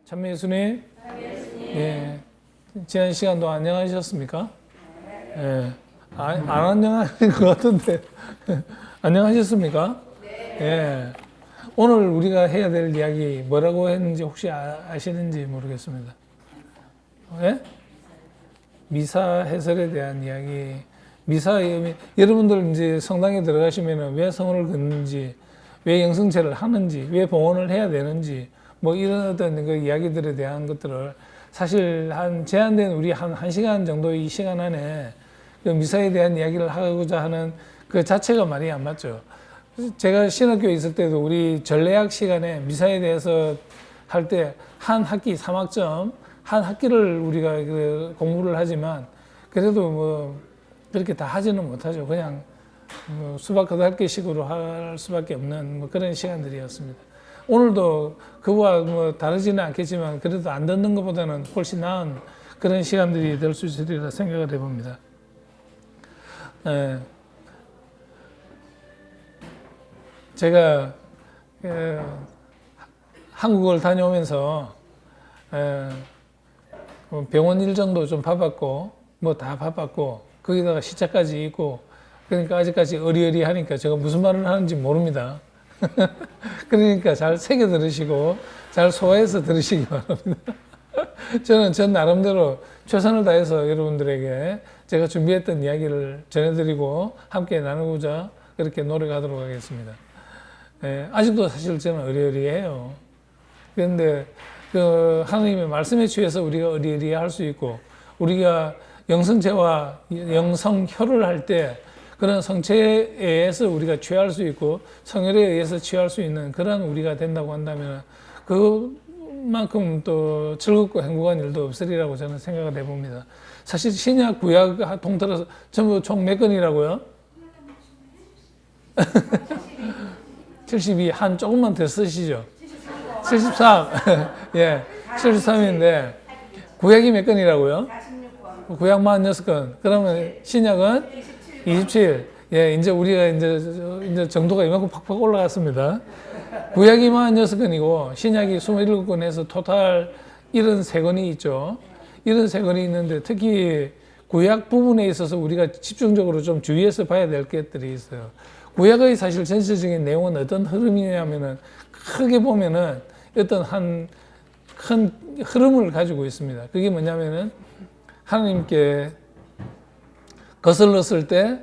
참매 예수님. 예. 지난 시간도 안녕하셨습니까? 예. 안 안녕하신 것 같은데. 안녕하셨습니까? 예. 오늘 우리가 해야 될 이야기 뭐라고 했는지 혹시 아시는지 모르겠습니다. 예? 미사 해설에 대한 이야기. 미사의 의미. 여러분들 이제 성당에 들어가시면 왜 성을 긋는지, 왜 영성체를 하는지, 왜 봉헌을 해야 되는지, 뭐 이런 어떤 그 이야기들에 대한 것들을 사실 한 제한된 우리 한 시간 정도의 시간 안에 그 미사에 대한 이야기를 하고자 하는 그 자체가 말이 안 맞죠. 제가 신학교에 있을 때도 우리 전례학 시간에 미사에 대해서 할 때 한 학기 3학점, 한 학기를 우리가 그 공부를 하지만 그래도 뭐 그렇게 다 하지는 못하죠. 그냥 뭐 수박 겉핥기식으로 할 수밖에 없는 뭐 그런 시간들이었습니다. 오늘도 그와 뭐 다르지는 않겠지만 그래도 안 듣는 것보다는 훨씬 나은 그런 시간들이 될 수 있으리라 생각을 해봅니다. 제가 한국을 다녀오면서 병원 일 정도 좀 바빴고 뭐 다 바빴고 거기다가 시차까지 있고 그러니까 아직까지 어리어리하니까 제가 무슨 말을 하는지 모릅니다. 그러니까 잘 새겨 들으시고 잘 소화해서 들으시기 바랍니다. 저는 전 나름대로 최선을 다해서 여러분들에게 제가 준비했던 이야기를 전해드리고 함께 나누고자 그렇게 노력하도록 하겠습니다. 아직도 사실 저는 어리어리해요. 그런데 그 하나님의 말씀에 취해서 우리가 어리어리할 수 있고 우리가 영성체와 영성혈을 할 때 그런 성체에 의해서 우리가 취할 수 있고 성혈에 의해서 취할 수 있는 그런 우리가 된다고 한다면 그만큼 또 즐겁고 행복한 일도 없으리라고 저는 생각을 해봅니다. 사실 신약 구약 통틀어서 전부 총 몇 건이라고요? 72. 한 조금만 더 쓰시죠. 73. 예, 73인데 구약이 몇 건이라고요? 구약 46건. 그러면 신약은 27. 예, 이제 우리가 이제 정도가 이만큼 팍팍 올라갔습니다. 구약이 46건이고 신약이 27건에서 토탈 73건이 있죠. 73건이 있는데 특히 구약 부분에 있어서 우리가 집중적으로 좀 주의해서 봐야 될 것들이 있어요. 구약의 사실 전체적인 내용은 어떤 흐름이냐면은 크게 보면은 어떤 한 큰 흐름을 가지고 있습니다. 그게 뭐냐면은 하나님께 거슬렀을 때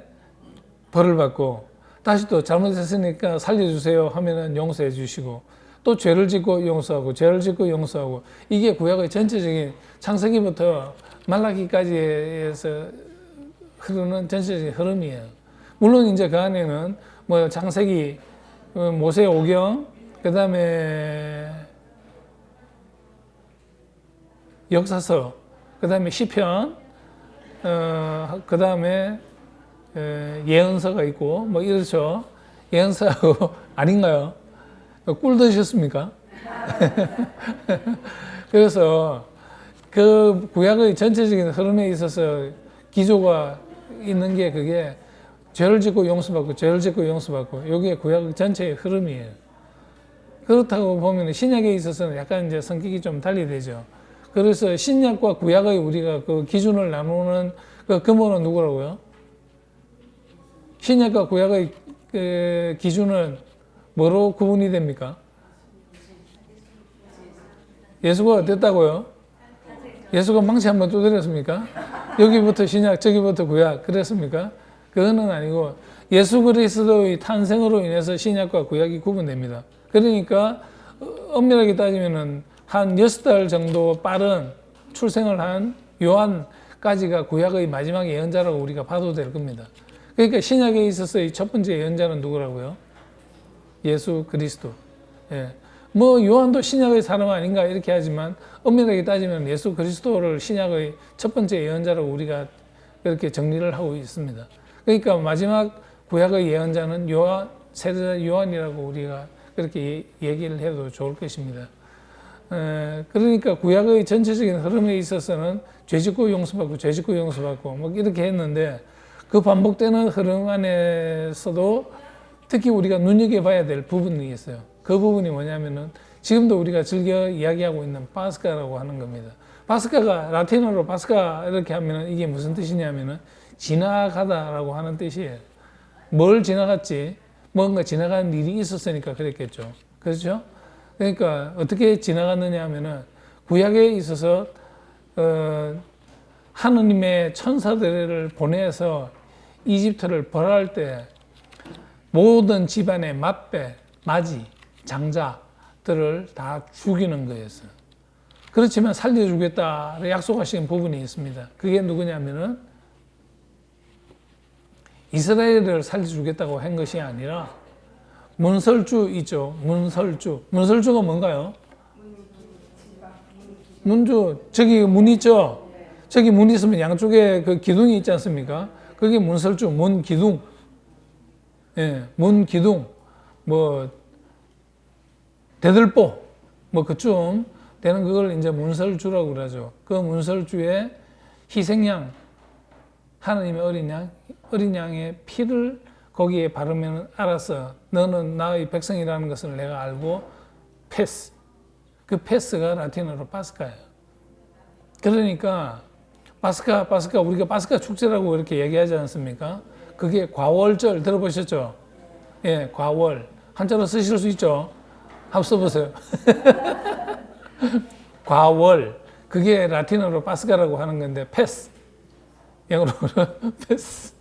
벌을 받고 다시 또 잘못했으니까 살려주세요 하면은 용서해 주시고 또 죄를 짓고 용서하고 죄를 짓고 용서하고 이게 구약의 전체적인 창세기부터 말라기까지에서 흐르는 전체적인 흐름이에요. 물론 이제 그 안에는 뭐 창세기, 모세 오경, 그 다음에 역사서, 그 다음에 시편, 그 다음에 예언서가 있고 뭐 이렇죠. 예언서하고 아닌가요? 꿀 드셨습니까? 그래서 그 구약의 전체적인 흐름에 있어서 기조가 있는 게 그게 죄를 짓고 용서받고 죄를 짓고 용서받고 이게 구약 전체의 흐름이에요. 그렇다고 보면 신약에 있어서는 약간 이제 성격이 좀 달리 되죠. 그래서 신약과 구약의 우리가 그 기준을 나누는 그 근본은 누구라고요? 신약과 구약의 그 기준은 뭐로 구분이 됩니까? 예수가 어땠다고요? 예수가 망치 한번 두드렸습니까? 여기부터 신약, 저기부터 구약 그랬습니까? 그거는 아니고 예수 그리스도의 탄생으로 인해서 신약과 구약이 구분됩니다. 그러니까 엄밀하게 따지면은 한 6달 정도 빠른 출생을 한 요한까지가 구약의 마지막 예언자라고 우리가 봐도 될 겁니다. 그러니까 신약에 있어서의 첫 번째 예언자는 누구라고요? 예수 그리스도. 예. 뭐 요한도 신약의 사람 아닌가 이렇게 하지만 엄밀하게 따지면 예수 그리스도를 신약의 첫 번째 예언자라고 우리가 그렇게 정리를 하고 있습니다. 그러니까 마지막 구약의 예언자는 요한, 세례자 요한이라고 우리가 그렇게 얘기를 해도 좋을 것입니다. 그러니까 구약의 전체적인 흐름에 있어서는 죄짓고 용서받고 죄짓고 용서받고 뭐 이렇게 했는데 그 반복되는 흐름 안에서도 특히 우리가 눈여겨봐야 될 부분이 있어요. 그 부분이 뭐냐면은 지금도 우리가 즐겨 이야기하고 있는 파스카라고 하는 겁니다. 파스카가 라틴어로 파스카 이렇게 하면 이게 무슨 뜻이냐면은 지나가다라고 하는 뜻이에요. 뭘 지나갔지? 뭔가 지나가는 일이 있었으니까 그랬겠죠. 그렇죠? 그러니까 어떻게 지나갔느냐 하면은 구약에 있어서 하느님의 천사들을 보내서 이집트를 벌할 때 모든 집안의 맏배, 맞이, 장자들을 다 죽이는 거였어요. 그렇지만 살려주겠다를 약속하신 부분이 있습니다. 그게 누구냐면은 이스라엘을 살려주겠다고 한 것이 아니라 문설주 있죠. 문설주. 문설주가 뭔가요? 문주. 저기 문 있죠. 저기 문 있으면 양쪽에 그 기둥이 있지 않습니까? 그게 문설주, 문기둥. 예, 문기둥. 뭐 대들보. 뭐 그쯤 되는 그걸 이제 문설주라고 그러죠. 그 문설주에 희생양, 하나님의 어린 양의 피를 거기에 바르면 알아서 너는 나의 백성이라는 것을 내가 알고 패스. 그 패스가 라틴어로 파스카예요. 그러니까 파스카 우리가 파스카 축제라고 이렇게 얘기하지 않습니까? 그게 과월절 들어보셨죠? 예, 과월. 한자로 쓰실 수 있죠? 한번 써보세요. 과월. 그게 라틴어로 파스카라고 하는 건데 패스. 영어로 패스.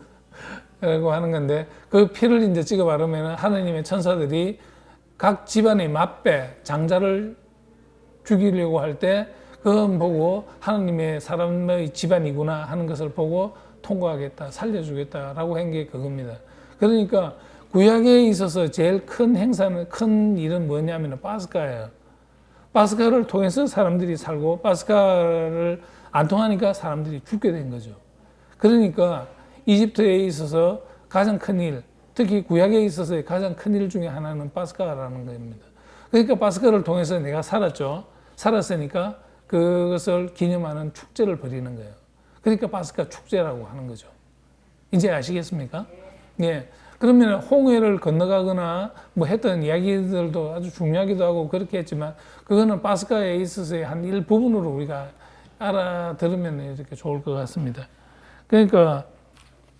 라고 하는 건데 그 피를 이제 찍어 바르면 하나님의 천사들이 각 집안의 맏배 장자를 죽이려고 할 때 그건 보고 하나님의 사람의 집안이구나 하는 것을 보고 통과하겠다, 살려주겠다라고 한 게 그겁니다. 그러니까 구약에 있어서 제일 큰 행사는, 큰 일은 뭐냐면 파스카예요. 파스카를 통해서 사람들이 살고 파스카를 안 통하니까 사람들이 죽게 된 거죠. 그러니까 이집트에 있어서 가장 큰 일, 특히 구약에 있어서의 가장 큰 일 중에 하나는 파스카라는 겁니다. 그러니까 파스카를 통해서 내가 살았죠. 살았으니까 그것을 기념하는 축제를 벌이는 거예요. 그러니까 파스카 축제라고 하는 거죠. 이제 아시겠습니까? 예. 그러면 홍해를 건너가거나 뭐 했던 이야기들도 아주 중요하기도 하고 그렇게 했지만 그거는 파스카에 있어서의 한 일부분으로 우리가 알아들으면 이렇게 좋을 것 같습니다. 그러니까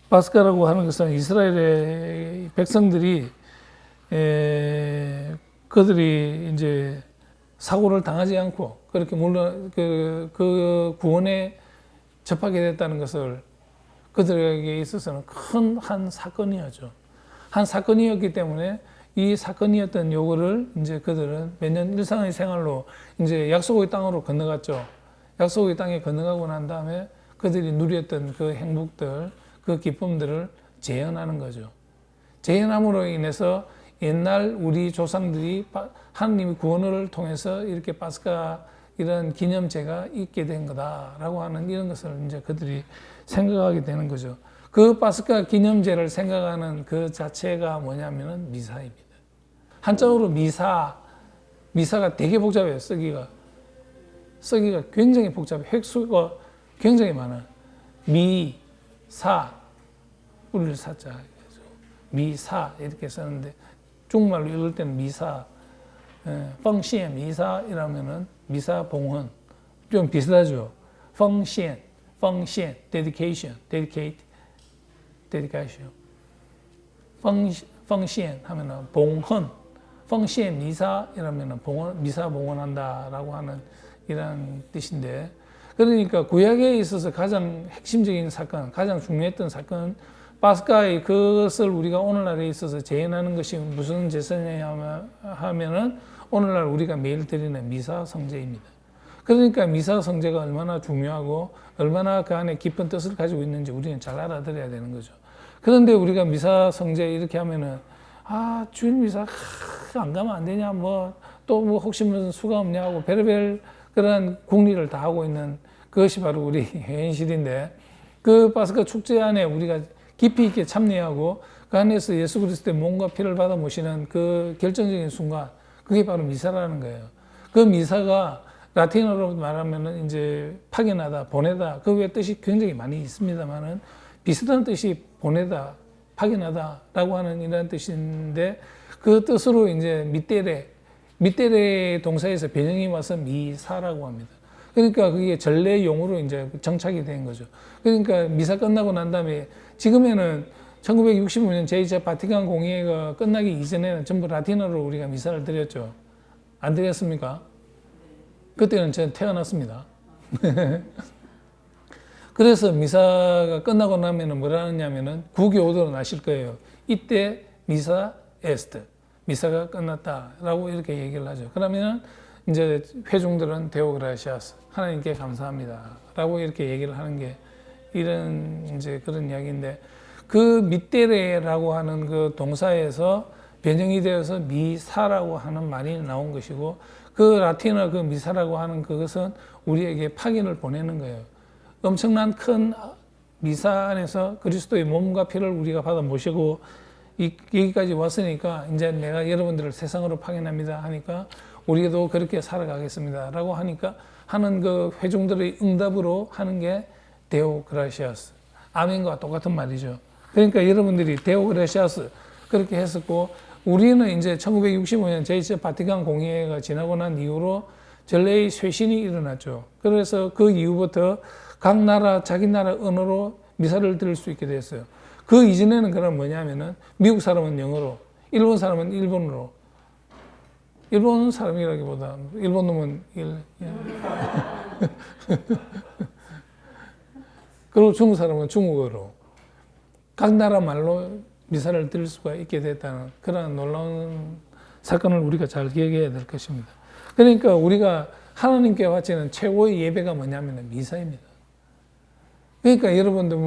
파스카라고 하는 것은 이스라엘의 백성들이 그들이 이제 사고를 당하지 않고 그렇게 물론 그 구원에 접하게 됐다는 것을 그들에게 있어서는 큰 한 사건이었죠. 한 사건이었기 때문에 이 사건이었던 요거를 이제 그들은 매년 일상의 생활로 이제 약속의 땅으로 건너갔죠. 약속의 땅에 건너가고 난 다음에 그들이 누렸던 그 행복들, 그 기쁨들을 재현하는 거죠. 재현함으로 인해서 옛날 우리 조상들이 하나님의 구원을 통해서 이렇게 파스카 이런 기념제가 있게 된 거다라고 하는 이런 것을 이제 그들이 생각하게 되는 거죠. 그 파스카 기념제를 생각하는 그 자체가 뭐냐면은 미사입니다. 한자어로 미사가 되게 복잡해요. 쓰기가 굉장히 복잡해. 획수가 굉장히 많아요. 미사, 우리를 사자. 미사 이렇게 쓰는데 중국말로 읽을 때는 미사, 펑시에 미사 이라면은 미사 봉헌 좀 비슷하죠. 펑시엔, dedication, dedication. 펑시엔 하면은 봉헌, 펑시엔 미사 이라면은 봉헌, 미사 봉헌한다라고 하는 이런 뜻인데. 그러니까 구약에 있어서 가장 핵심적인 사건, 가장 중요했던 사건, 파스카의 그것을 우리가 오늘날에 있어서 재현하는 것이 무슨 제사냐 하면은 오늘날 우리가 매일 드리는 미사 성제입니다. 그러니까 미사 성제가 얼마나 중요하고 얼마나 그 안에 깊은 뜻을 가지고 있는지 우리는 잘 알아들어야 되는 거죠. 그런데 우리가 미사 성제 이렇게 하면은 주일 미사 안 가면 안 되냐 또 혹시 무슨 수가 없냐 하고 별의별 그런 궁리를 다 하고 있는 그것이 바로 우리 현실인데 그 파스카 축제 안에 우리가 깊이 있게 참여하고 그 안에서 예수 그리스도의 몸과 피를 받아 모시는 그 결정적인 순간 그게 바로 미사라는 거예요. 그 미사가 라틴어로 말하면은 이제 파견하다, 보내다 그 외 뜻이 굉장히 많이 있습니다만은 비슷한 뜻이 보내다, 파견하다라고 하는 이런 뜻인데 그 뜻으로 이제 밑대래 동사에서 변형이 와서 미사라고 합니다. 그러니까 그게 전래 용어로 이제 정착이 된 거죠. 그러니까 미사 끝나고 난 다음에 지금에는 1965년 제2차 바티칸 공의회가 끝나기 이전에는 전부 라틴어로 우리가 미사를 드렸죠. 안 드렸습니까? 그때는 저는 태어났습니다. 그래서 미사가 끝나고 나면은 뭐라 하냐면은 구교도로 나실 거예요. 이때 미사 에스트. 미사가 끝났다라고 이렇게 얘기를 하죠. 그러면은 이제 회중들은 데오그라시아스. 하나님께 감사합니다라고 이렇게 얘기를 하는 게 이런 이제 그런 이야기인데 그 밑대래라고 하는 그 동사에서 변형이 되어서 미사라고 하는 말이 나온 것이고 그 라틴어 그 미사라고 하는 그것은 우리에게 파견을 보내는 거예요. 엄청난 큰 미사 안에서 그리스도의 몸과 피를 우리가 받아 모시고 여기까지 왔으니까 이제 내가 여러분들을 세상으로 파견합니다 하니까 우리도 그렇게 살아가겠습니다 라고 하니까 하는 그 회중들의 응답으로 하는 게 데오그라시아스. 아멘과 똑같은 말이죠. 그러니까 여러분들이 데오그라시아스 그렇게 했었고 우리는 이제 1965년 제2차 바티칸 공의회가 지나고 난 이후로 전례의 쇄신이 일어났죠. 그래서 그 이후부터 각 나라 자기 나라 언어로 미사를 드릴 수 있게 됐어요. 그 이전에는 그럼 뭐냐면은 미국 사람은 영어로, 일본 사람은 일본어로, 일본 사람이라기보다 일본 놈은 그리고 중국 사람은 중국어로 각 나라 말로 미사를 드릴 수가 있게 됐다는 그런 놀라운 사건을 우리가 잘 기억해야 될 것입니다. 그러니까 우리가 하나님께 바치는 최고의 예배가 뭐냐면 미사입니다. 그러니까 여러분들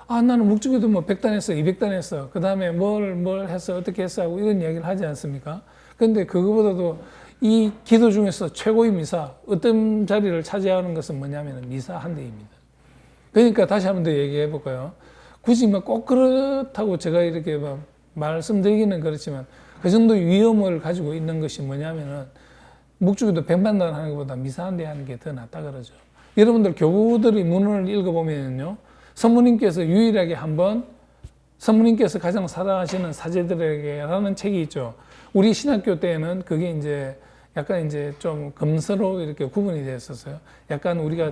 나는 묵주기도 100단 했어, 200단 했어. 그 다음에 뭘 했어, 어떻게 했어 하고 이런 이야기를 하지 않습니까? 근데 그거보다도 이 기도 중에서 최고의 미사, 어떤 자리를 차지하는 것은 뭐냐면 미사 한 대입니다. 그러니까 다시 한 번 더 얘기해 볼까요? 굳이 꼭 그렇다고 제가 이렇게 말씀드리기는 그렇지만 그 정도 위험을 가지고 있는 것이 뭐냐면은 묵주기도 100만단 하는 것보다 미사 한 대 하는 게 더 낫다 그러죠. 여러분들 교구들의 문헌을 읽어보면요. 성모님께서 유일하게 한번 성모님께서 가장 사랑하시는 사제들에게라는 책이 있죠. 우리 신학교 때는 그게 이제 약간 이제 좀 검서로 이렇게 구분이 됐었어요. 약간 우리가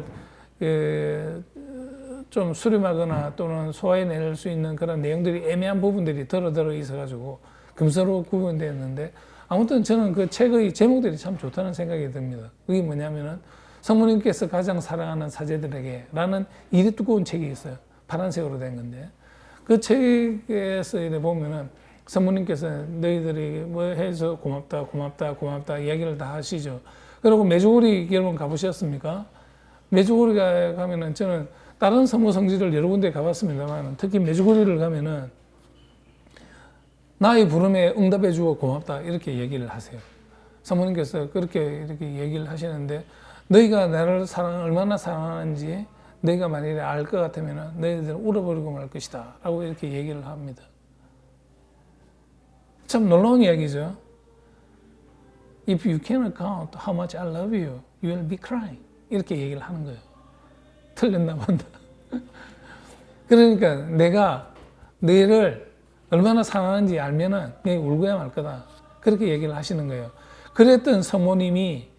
좀 수렴하거나 또는 소화해낼 수 있는 그런 내용들이 애매한 부분들이 들어 있어가지고 금서로 구분되었는데 아무튼 저는 그 책의 제목들이 참 좋다는 생각이 듭니다. 그게 뭐냐면은 성모님께서 가장 사랑하는 사제들에게 라는 이리 두꺼운 책이 있어요. 파란색으로 된 건데 그 책에서 이렇게 보면은 성모님께서 너희들이 뭐 해서 고맙다 이야기를 다 하시죠. 그리고 메주고리 여러분 가보셨습니까? 메주고리 가면은 저는 다른 성모 성지를 여러 군데 가봤습니다만 특히 메주고리를 가면은 나의 부름에 응답해 주고 고맙다 이렇게 얘기를 하세요. 성모님께서 그렇게 이렇게 얘기를 하시는데 너희가 나를 얼마나 사랑하는지 너희가 만일에 알 것 같으면 너희들은 울어버리고 말 것이다 라고 이렇게 얘기를 합니다. 참 놀라운 이야기죠. If you cannot count how much I love you, you will be crying. 이렇게 얘기를 하는 거예요. 틀렸나 본다. 그러니까 내가 너희를 얼마나 사랑하는지 알면은 너희 울고야 말 거다. 그렇게 얘기를 하시는 거예요. 그랬던 성모님이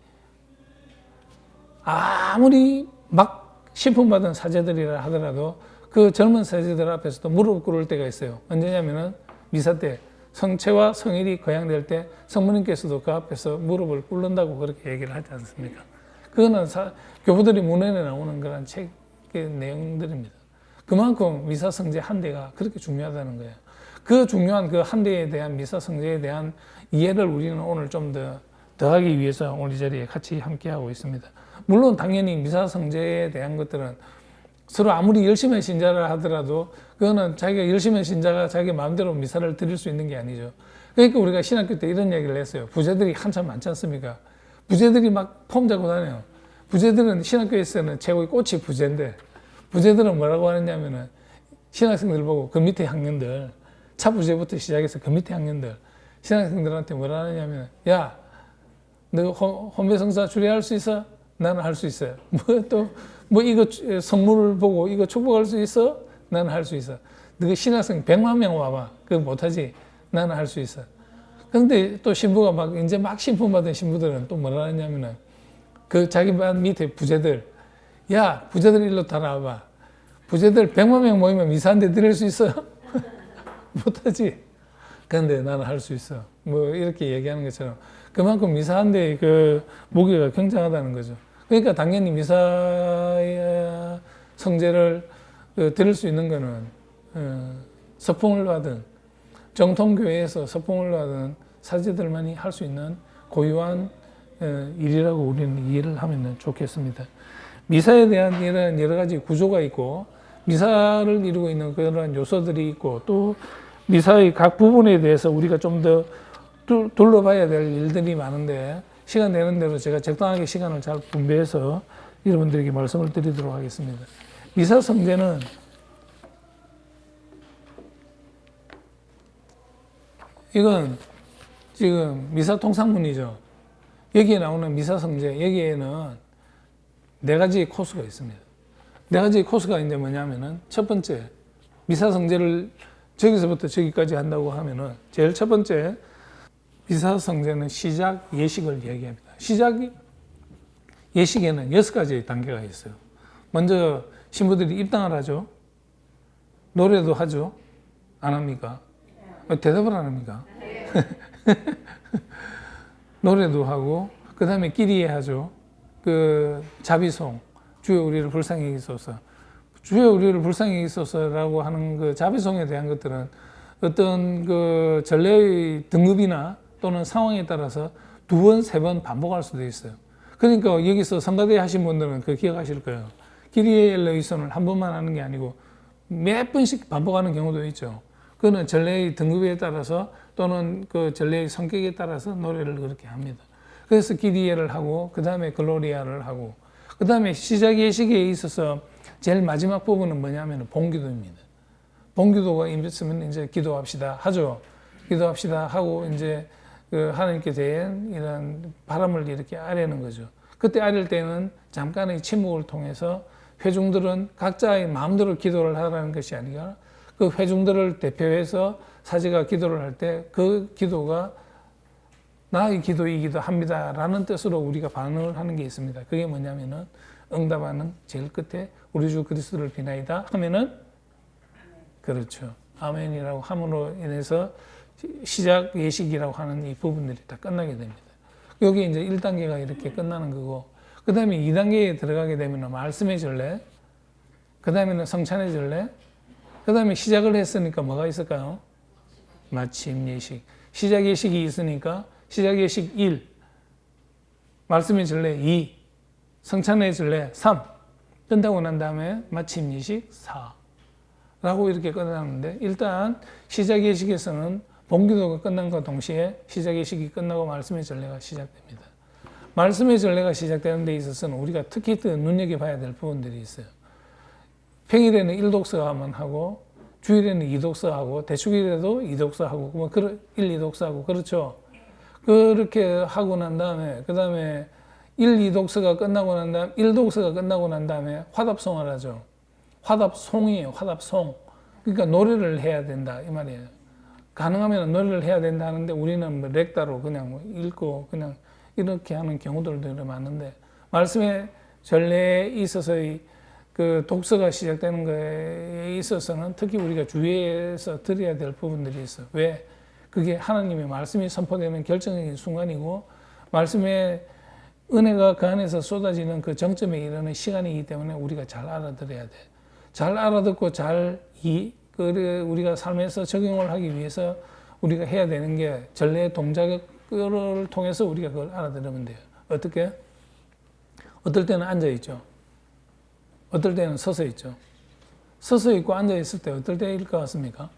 아무리 막 신품받은 사제들이라 하더라도 그 젊은 사제들 앞에서도 무릎 꿇을 때가 있어요. 언제냐면은 미사 때 성체와 성일이 거양될 때 성모님께서도 그 앞에서 무릎을 꿇는다고 그렇게 얘기를 하지 않습니까? 그거는 교부들이 문헌에 나오는 그런 책의 내용들입니다. 그만큼 미사 성제 한 대가 그렇게 중요하다는 거예요. 그 중요한 그 한 대에 대한 미사 성제에 대한 이해를 우리는 오늘 좀 더하기 위해서 오늘 이 자리에 같이 함께 하고 있습니다. 물론 당연히 미사 성제에 대한 것들은 서로 아무리 열심히 신자를 하더라도 그거는 자기가 열심히 신자가 자기 마음대로 미사를 드릴 수 있는 게 아니죠. 그러니까 우리가 신학교 때 이런 얘기를 했어요. 부자들이 한참 많지 않습니까? 부자들이 막 폼 잡고 다녀요. 부자들은 신학교에서는 최고의 꽃이 부자인데 부자들은 뭐라고 하느냐면은 신학생들 보고 그 밑에 학년들 차부자부터 시작해서 그 밑에 학년들 신학생들한테 뭐라 하느냐면 야, 너 혼배성사 주례할 수 있어? 나는 할 수 있어요. 이거 성물을 보고 이거 축복할 수 있어? 나는 할 수 있어. 너 신학생 100만 명 와봐. 그거 못하지? 나는 할 수 있어. 그런데 또 신부가 이제 막 신품받은 신부들은 또 뭐라 하냐면은, 그 자기 반 밑에 부제들, 야, 부제들 일로 따라와봐. 부제들 100만 명 모이면 미사 한 대 드릴 수 있어요? 못하지. 근데 나는 할 수 있어. 뭐, 이렇게 얘기하는 것처럼. 그만큼 미사 한 대의 그 무게가 굉장하다는 거죠. 그러니까 당연히 미사의 성제를 드릴 수 있는 거는, 서풍을 받은, 정통교회에서 서풍을 받은 사제들만이 할 수 있는 고유한 일이라고 우리는 이해를 하면 좋겠습니다. 미사에 대한 이런 여러 가지 구조가 있고, 미사를 이루고 있는 그런 요소들이 있고, 또 미사의 각 부분에 대해서 우리가 좀 더 둘러봐야 될 일들이 많은데, 시간 되는 대로 제가 적당하게 시간을 잘 분배해서 여러분들에게 말씀을 드리도록 하겠습니다. 미사 성제는 이건 지금 미사 통상문이죠. 여기에 나오는 미사 성제, 여기에는 4가지 코스가 있습니다. 4가지 코스가 이제 뭐냐면은, 첫 번째, 미사 성제를 저기서부터 저기까지 한다고 하면은, 제일 첫 번째, 미사 성제는 시작 예식을 얘기합니다. 시작 예식에는 6가지 단계가 있어요. 먼저 신부들이 입당을 하죠. 노래도 하죠. 안 합니까? 대답을 안 합니까? 노래도 하고, 그 다음에 끼리에 하죠. 그 자비송, 주여 우리를 불쌍히 여기소서. 주여 우리를 불쌍히 여기소서라고 하는 그 자비송에 대한 것들은 어떤 그 전례의 등급이나 또는 상황에 따라서 2번, 3번 반복할 수도 있어요. 그러니까 여기서 성가대 하신 분들은 그 기억하실 거예요. 끼리에 엘로이손을 한 번만 하는 게 아니고 몇 번씩 반복하는 경우도 있죠. 그거는 전례의 등급에 따라서 또는 그 전례의 성격에 따라서 노래를 그렇게 합니다. 그래서 기리에를 하고, 그 다음에 글로리아를 하고, 그 다음에 시작 예식에 있어서 제일 마지막 부분은 뭐냐면 본기도입니다. 본기도가 있으면 이제 기도합시다 하죠. 기도합시다 하고 이제 그 하나님께 대한 이런 바람을 이렇게 아뢰는 거죠. 그때 아뢰일 때는 잠깐의 침묵을 통해서 회중들은 각자의 마음대로 기도를 하라는 것이 아니라 그 회중들을 대표해서 사제가 기도를 할 때 그 기도가 나의 기도이기도 합니다라는 뜻으로 우리가 반응을 하는 게 있습니다. 그게 뭐냐면은 응답하는 제일 끝에 우리 주 그리스도를 비나이다 하면은 그렇죠. 아멘이라고 함으로 인해서 시작 예식이라고 하는 이 부분들이 다 끝나게 됩니다. 여기 이제 1단계가 이렇게 끝나는 거고, 그 다음에 2단계에 들어가게 되면 말씀의 전례, 그 다음에는 성찬의 전례, 그 다음에 시작을 했으니까 뭐가 있을까요? 마침 예식. 시작 예식이 있으니까 시작 예식 1, 말씀의 전례 2, 성찬의 전례 3, 끝나고 난 다음에 마침 예식 4 라고 이렇게 끝나는데, 일단 시작 예식에서는 본기도가 끝난과 동시에 시작 예식이 끝나고 말씀의 전례가 시작됩니다. 말씀의 전례가 시작되는 데 있어서는 우리가 특히 눈여겨봐야 될 부분들이 있어요. 평일에는 1독서만 하고, 주일에는 2독서 하고, 대축일에도 2독서 하고, 뭐 1, 2독서 하고, 그렇죠. 그렇게 하고 난 다음에, 그 다음에 1, 2독서가 끝나고 난 다음에, 1독서가 끝나고 난 다음에 화답송을 하죠. 화답송이에요, 화답송. 그러니까 노래를 해야 된다, 이 말이에요. 가능하면 노래를 해야 된다 하는데, 우리는 뭐 렉다로 그냥 뭐 읽고, 그냥 이렇게 하는 경우들도 많은데, 말씀의 전례에 있어서의 그 독서가 시작되는 거에 있어서는 특히 우리가 주의해서 드려야 될 부분들이 있어요. 왜? 그게 하나님의 말씀이 선포되는 결정적인 순간이고, 말씀의 은혜가 그 안에서 쏟아지는 그 정점에 이르는 시간이기 때문에 우리가 잘 알아들어야 돼. 잘 알아듣고 우리가 삶에서 적용을 하기 위해서 우리가 해야 되는 게 전례의 동작을 통해서 우리가 그걸 알아들으면 돼요. 어떻게? 어떨 때는 앉아있죠. 어떨 때는 서서 있죠. 서서 있고 앉아있을 때 어떨 때일 것 같습니까?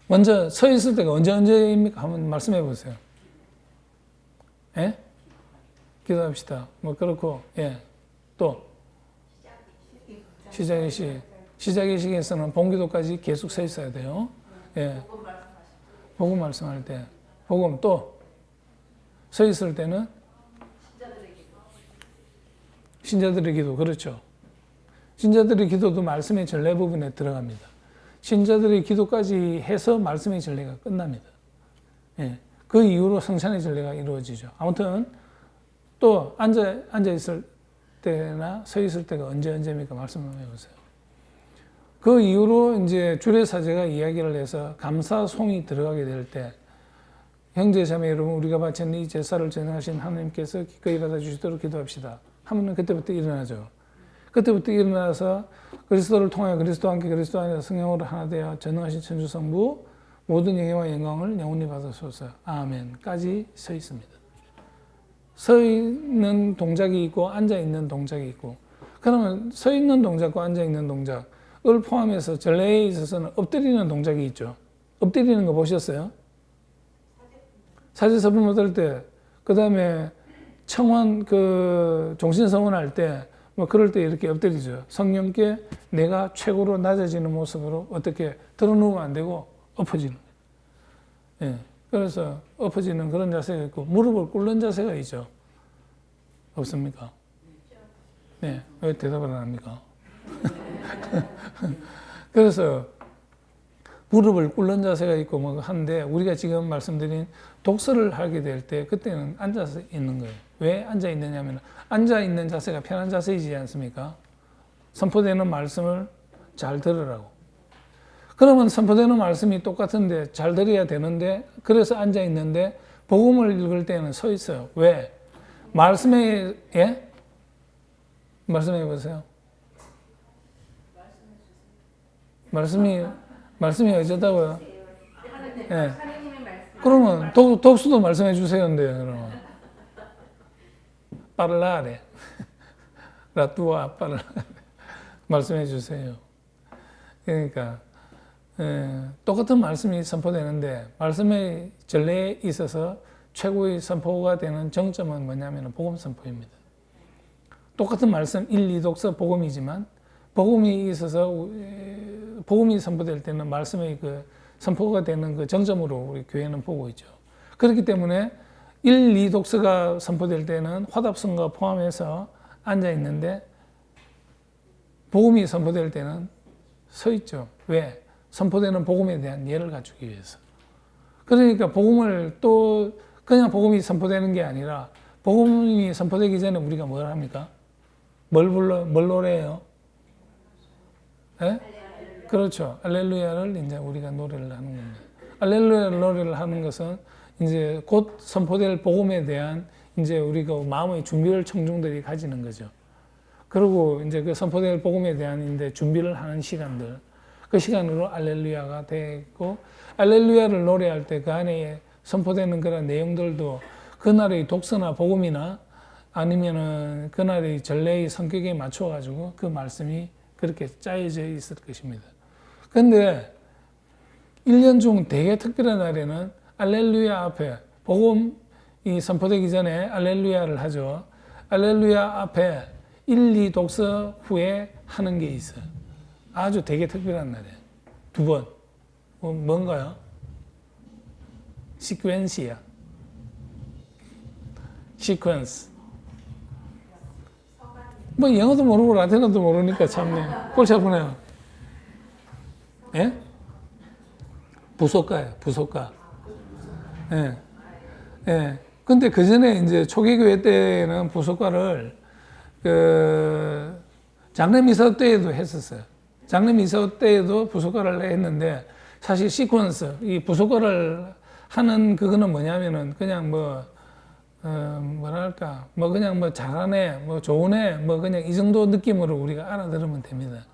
먼저 서 있을 때가 언제입니까? 한번 말씀해 보세요. 예? 기도합시다. 뭐 그렇고, 예. 또 시작의식에서는 본기도까지 계속 서 있어야 돼요. 예. 복음 말씀할 때, 복음 또 서 있을 때는 신자들의 기도, 그렇죠. 신자들의 기도도 말씀의 전례 부분에 들어갑니다. 신자들의 기도까지 해서 말씀의 전례가 끝납니다. 예. 그 이후로 성찬의 전례가 이루어지죠. 아무튼 또 앉아 있을 때나 서 있을 때가 언제입니까? 말씀을 해보세요. 그 이후로 이제 주례사제가 이야기를 해서 감사송이 들어가게 될 때, 형제 자매 여러분, 우리가 바친 이 제사를 전하신 하나님께서 기꺼이 받아주시도록 기도합시다 하면 그때부터 일어나죠. 그때부터 일어나서 그리스도를 통하여 그리스도와 함께 그리스도 안에서 성령으로 하나 되어 전능하신 천주성부 모든 영예와 영광을 영원히 받으소서 아멘까지 서 있습니다. 서 있는 동작이 있고 앉아 있는 동작이 있고, 그러면 서 있는 동작과 앉아 있는 동작을 포함해서 전례에 있어서는 엎드리는 동작이 있죠. 엎드리는 거 보셨어요? 사제 서분 받을 때, 그 다음에 청원 종신서원 할 때, 뭐 그럴 때 이렇게 엎드리죠. 성령께 내가 최고로 낮아지는 모습으로 어떻게 드러누우면 안 되고 엎어지는 거예요. 예. 그래서 엎어지는 그런 자세가 있고, 무릎을 꿇는 자세가 있죠. 없습니까? 네. 왜 대답을 안 합니까? 그래서 무릎을 꿇는 자세가 있고 뭐 한데, 우리가 지금 말씀드린 독서를 하게 될 때 그때는 앉아서 있는 거예요. 왜 앉아 있느냐면 앉아 있는 자세가 편한 자세이지 않습니까? 선포되는 말씀을 잘 들으라고. 그러면 선포되는 말씀이 똑같은데 잘 들어야 되는데, 그래서 앉아 있는데 복음을 읽을 때는 서 있어요. 왜? 말씀에, 예? 말씀해 보세요. 말씀이 어쩌다고요? 예. 그러면 독수도 말씀해 주세요. 그러면. parlare. la tua parlare. 말씀해 주세요. 그러니까 똑같은 말씀이 선포되는데 말씀의 전례에 있어서 최고의 선포가 되는 정점은 뭐냐면 복음 선포입니다. 똑같은 말씀 1, 2독서 복음이지만 복음이 있어서 복음이 선포될 때는 말씀의 그 선포가 되는 그 정점으로 우리 교회는 보고 있죠. 그렇기 때문에 1, 2독서가 선포될 때는 화답성가 포함해서 앉아 있는데 복음이 선포될 때는 서 있죠. 왜? 선포되는 복음에 대한 이해를 갖추기 위해서. 그러니까 복음을 또 그냥 복음이 선포되는 게 아니라 복음이 선포되기 전에 우리가 뭘 합니까? 뭘 노래해요? 예? 그렇죠. 알렐루야를 이제 우리가 노래를 하는 겁니다. 알렐루야 노래를 하는 것은 이제 곧 선포될 복음에 대한 이제 우리가 마음의 준비를 청중들이 가지는 거죠. 그리고 이제 그 선포될 복음에 대한 이제 준비를 하는 시간들, 그 시간으로 알렐루야가 되고, 알렐루야를 노래할 때 그 안에 선포되는 그런 내용들도 그날의 독서나 복음이나 아니면은 그날의 전례의 성격에 맞춰가지고 그 말씀이 그렇게 짜여져 있을 것입니다. 근데 1년 중 되게 특별한 날에는 알렐루야 앞에, 복음이 선포되기 전에 알렐루야를 하죠. 알렐루야 앞에 1, 2 독서 후에 하는 게 있어요. 아주 되게 특별한 날이에요. 2번. 뭔가요? 시퀀시야. 시퀀스. 뭐 영어도 모르고 라틴어도 모르니까 참네. 골치 아프네요. 예? 부속가예요. 부속가. 예. 예. 근데 그 전에 이제 초기교회 때는 부속가를 장례 미사 때에도 했었어요. 장례 미사 때에도 부속가를 했는데, 사실 시퀀스, 이 부속가를 하는 그거는 뭐냐면은 그냥 뭐랄까, 그냥 잘하네, 좋으네, 그냥 이 정도 느낌으로 우리가 알아들으면 됩니다.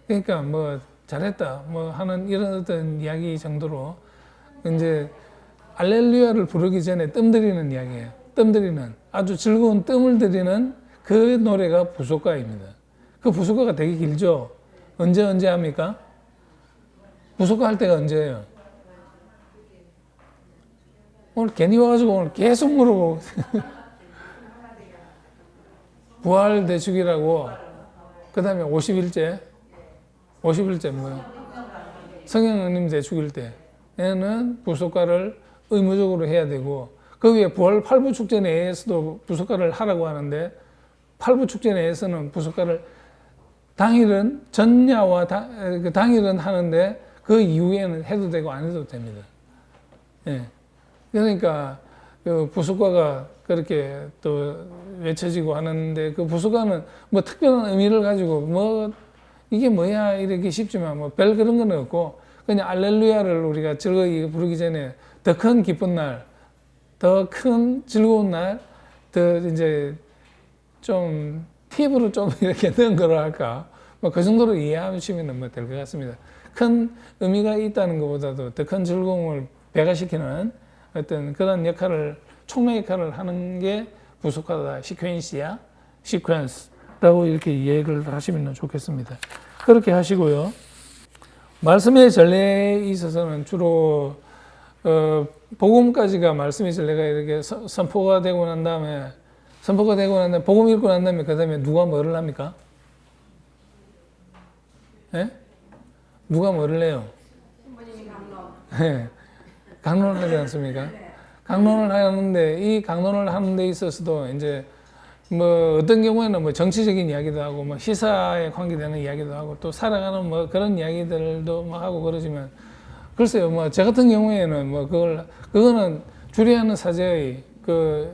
그러니까 잘했다, 하는 이런 어떤 이야기 정도로 이제 알렐루야를 부르기 전에 뜸들이는 이야기예요. 뜸들이는, 아주 즐거운 뜸을 들이는 그 노래가 부속가입니다. 그 부속가가 되게 길죠? 언제 합니까? 부속가 할 때가 언제예요? 오늘 괜히 와가지고 오늘 계속 물어보고. 부활 대축이라고, 그 다음에 50일째 뭐예요? 성령님 대축일 때에는 부속가를 의무적으로 해야 되고, 그 위에 부활 8부 축제 내에서도 부속가를 하라고 하는데, 8부 축제 내에서는 부속가를 당일은 전야와 당일은 하는데 그 이후에는 해도 되고 안 해도 됩니다. 예. 그러니까 그 부숫가가 그렇게 또 외쳐지고 하는데 그 부숫가는 뭐 특별한 의미를 가지고 뭐 이게 뭐야 이렇게 싶지만 뭐 별 그런 건 없고 그냥 알렐루야를 우리가 즐거이 부르기 전에 더 큰 기쁜 날, 더 큰 즐거운 날, 더 이제 좀 팁으로 좀 이렇게 넣은 거로 할까? 뭐 그 정도로 이해하시면 뭐 될 것 같습니다. 큰 의미가 있다는 것보다도 더 큰 즐거움을 배가시키는 어떤 그런 역할을, 촉매 역할을 하는 게 부속하다, 시퀀시야, 시퀀스라고 이렇게 이해를 하시면 좋겠습니다. 그렇게 하시고요. 말씀의 전례에 있어서는 주로 복음까지가 말씀의 전례가 이렇게 선포가 되고 난 다음에 복음 읽고 난 다음에 그 다음에 누가 뭐를 합니까? 예? 누가 뭐를 해요? 신부님이 강론. 예. 강론을 하지 않습니까? 강론을 하는데 이 강론을 하는 데 있어서도 이제 뭐 어떤 경우에는 뭐 정치적인 이야기도 하고 뭐 시사에 관계되는 이야기도 하고 또 살아가는 뭐 그런 이야기들도 뭐 하고 그러지만 글쎄요 뭐 저 같은 경우에는 뭐 그거는 주례하는 사제의 그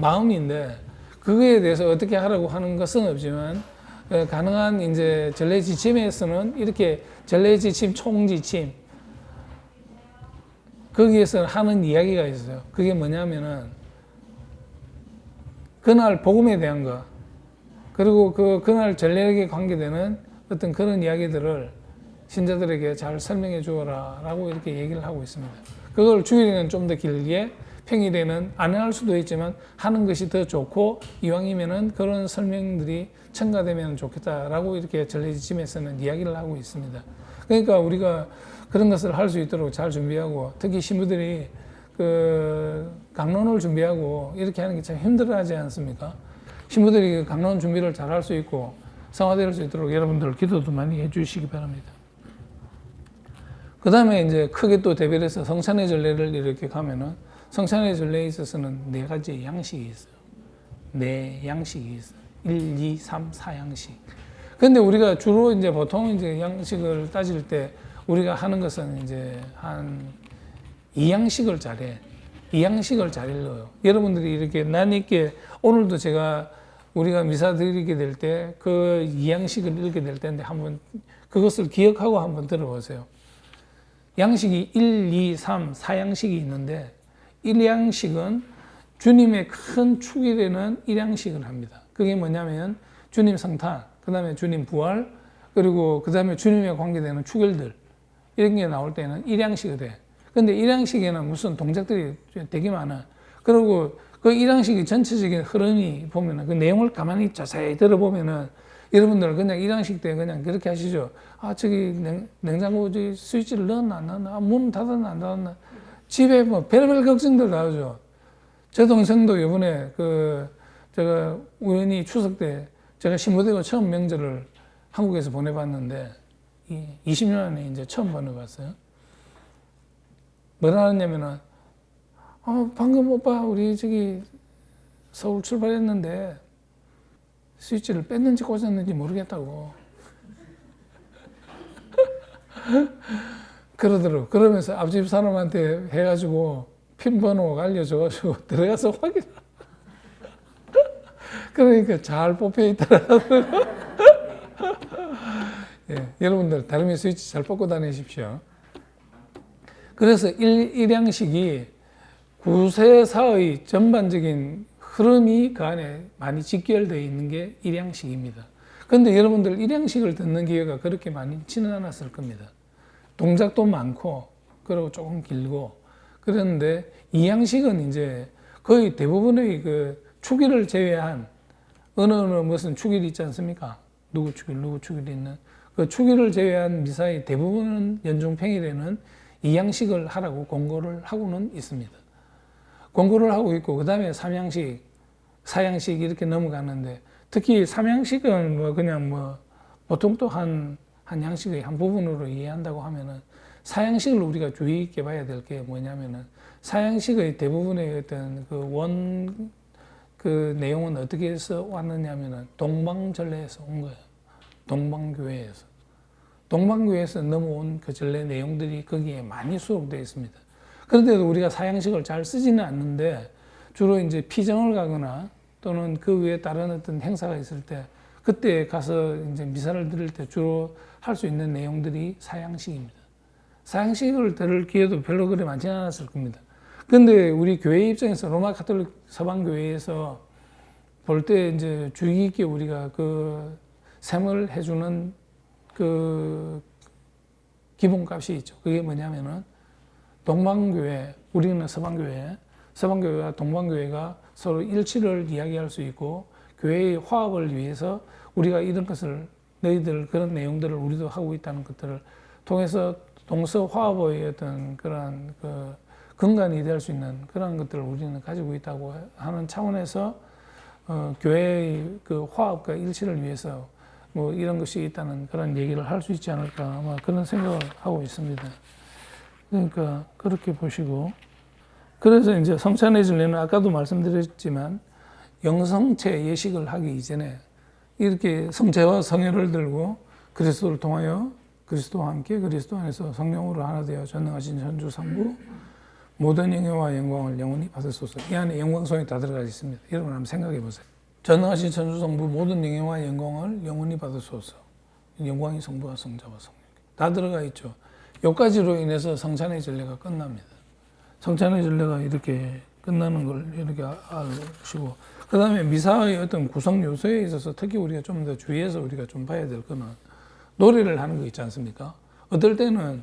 마음인데 그거에 대해서 어떻게 하라고 하는 것은 없지만 가능한 이제 전례 지침에서는 이렇게 전례 지침 총지침 거기에서 하는 이야기가 있어요. 그게 뭐냐면은 그날 복음에 대한 거 그리고 그날 전례에 관계되는 어떤 그런 이야기들을 신자들에게 잘 설명해 주어라 라고 이렇게 얘기를 하고 있습니다. 그걸 주일에는 좀 더 길게 평일에는 안 할 수도 있지만 하는 것이 더 좋고 이왕이면은 그런 설명들이 첨가되면 좋겠다라고 이렇게 전례지침에서는 이야기를 하고 있습니다. 그러니까 우리가 그런 것을 할 수 있도록 잘 준비하고 특히 신부들이 그 강론을 준비하고 이렇게 하는 게 참 힘들어하지 않습니까? 신부들이 강론 준비를 잘 할 수 있고 성화될 수 있도록 여러분들 기도도 많이 해주시기 바랍니다. 그 다음에 이제 크게 또 대별해서 성찬의 전례를 이렇게 가면은 성찬의 전례에 있어서는 4가지 양식이 있어요. 4양식이 있어요. 1, 2, 3, 4양식. 근데 우리가 주로 이제 보통 이제 양식을 따질 때 우리가 하는 것은 이제 한 2양식을 잘해. 2양식을 잘 읽어요. 여러분들이 이렇게 난 있게 오늘도 제가 우리가 미사 드리게 될 때 그 2양식을 읽게 될 텐데 한번 그것을 기억하고 한번 들어보세요. 양식이 1, 2, 3, 4양식이 있는데 1양식은 주님의 큰 축일에는 1양식을 합니다. 그게 뭐냐면 주님 성탄, 그 다음에 주님 부활, 그리고 그 다음에 주님에 관계되는 축일들 이런 게 나올 때는 1양식이 돼. 근데 1양식에는 무슨 동작들이 되게 많아. 그리고 그 1양식의 전체적인 흐름이 보면은 그 내용을 가만히 자세히 들어보면은 여러분들 그냥 1양식 때 그냥 그렇게 하시죠. 아, 저기 냉장고 스위치를 넣었나 안 넣었나? 문 닫았나 안 닫았나? 집에 뭐 별별 걱정들 나오죠. 제 동생도 이번에 제가 우연히 추석 때 제가 신부되고 처음 명절을 한국에서 보내봤는데 20년 안에 이제 처음 보내봤어요. 뭐라 하냐면은 방금 오빠 우리 저기 서울 출발했는데 스위치를 뺐는지 꽂았는지 모르겠다고 그러더라고. 그러면서 앞집 사람한테 해가지고 핀 번호 알려줘가지고 들어가서 확인. 그러니까 잘 뽑혀 있더라고요. 예, 여러분들 다름이 스위치 잘 뽑고 다니십시오. 그래서 1양식이 구세사의 전반적인 흐름이 그 안에 많이 직결되어 있는 게 1양식입니다. 그런데 여러분들 1양식을 듣는 기회가 그렇게 많지는 않았을 겁니다. 동작도 많고, 그리고 조금 길고, 그런데 2양식은 이제 거의 대부분의 그 축일을 제외한 어느 무슨 축일이 있지 않습니까? 누구 축일이 있는 그 축일을 제외한 미사의 대부분은 연중 평일에는 2양식을 하라고 권고를 하고는 있습니다. 권고를 하고 있고, 그 다음에 3양식, 4양식 이렇게 넘어가는데, 특히 3양식은 뭐 그냥 뭐 보통 또 한 양식의 한 부분으로 이해한다고 하면은 4양식을 우리가 주의 있게 봐야 될 게 뭐냐면은 4양식의 대부분의 어떤 그 내용은 어떻게 해서 왔느냐면은 동방전례에서 온 거예요. 동방교회에서 넘어온 그 전례 내용들이 거기에 많이 수록되어 있습니다. 그런데도 우리가 사양식을 잘 쓰지는 않는데 주로 이제 피정을 가거나 또는 그 외에 다른 어떤 행사가 있을 때 그때 가서 이제 미사를 드릴 때 주로 할 수 있는 내용들이 사양식입니다. 사양식을 들을 기회도 별로 그리 많지 않았을 겁니다. 근데 우리 교회 입장에서 로마 가톨릭 서방 교회에서 볼 때 이제 주의 깊게 우리가 그 셈을 해주는 그 기본값이 있죠. 그게 뭐냐면은 동방교회, 우리는 서방교회, 서방교회와 동방교회가 서로 일치를 이야기할 수 있고 교회의 화합을 위해서 우리가 이런 것을 너희들 그런 내용들을 우리도 하고 있다는 것들을 통해서 동서 화합의 어떤 그런 그 근간이 될 수 있는 그런 것들을 우리는 가지고 있다고 하는 차원에서 교회의 그 화합과 일치를 위해서 뭐 이런 것이 있다는 그런 얘기를 할 수 있지 않을까 아마 그런 생각을 하고 있습니다. 그러니까 그렇게 보시고 그래서 이제 성찬의 진례는 아까도 말씀드렸지만 영성체 예식을 하기 이전에 이렇게 성체와 성혈을 들고 그리스도를 통하여 그리스도와 함께 그리스도 안에서 성령으로 하나 되어 전능하신 천주 성부 모든 영예와 영광을 영원히 받으소서. 이 안에 영광성이 다 들어가 있습니다. 여러분 한번 생각해 보세요. 전능하신 천주 성부 모든 영예와 영광을 영원히 받으소서. 영광이 성부와 성자와 성령 다 들어가 있죠. 여기까지로 인해서 성찬의 전례가 끝납니다. 성찬의 전례가 이렇게 끝나는 걸 이렇게 아시고 그 다음에 미사의 어떤 구성 요소에 있어서 특히 우리가 좀 더 주의해서 우리가 좀 봐야 될 거는 노래를 하는 거 있지 않습니까? 어떨 때는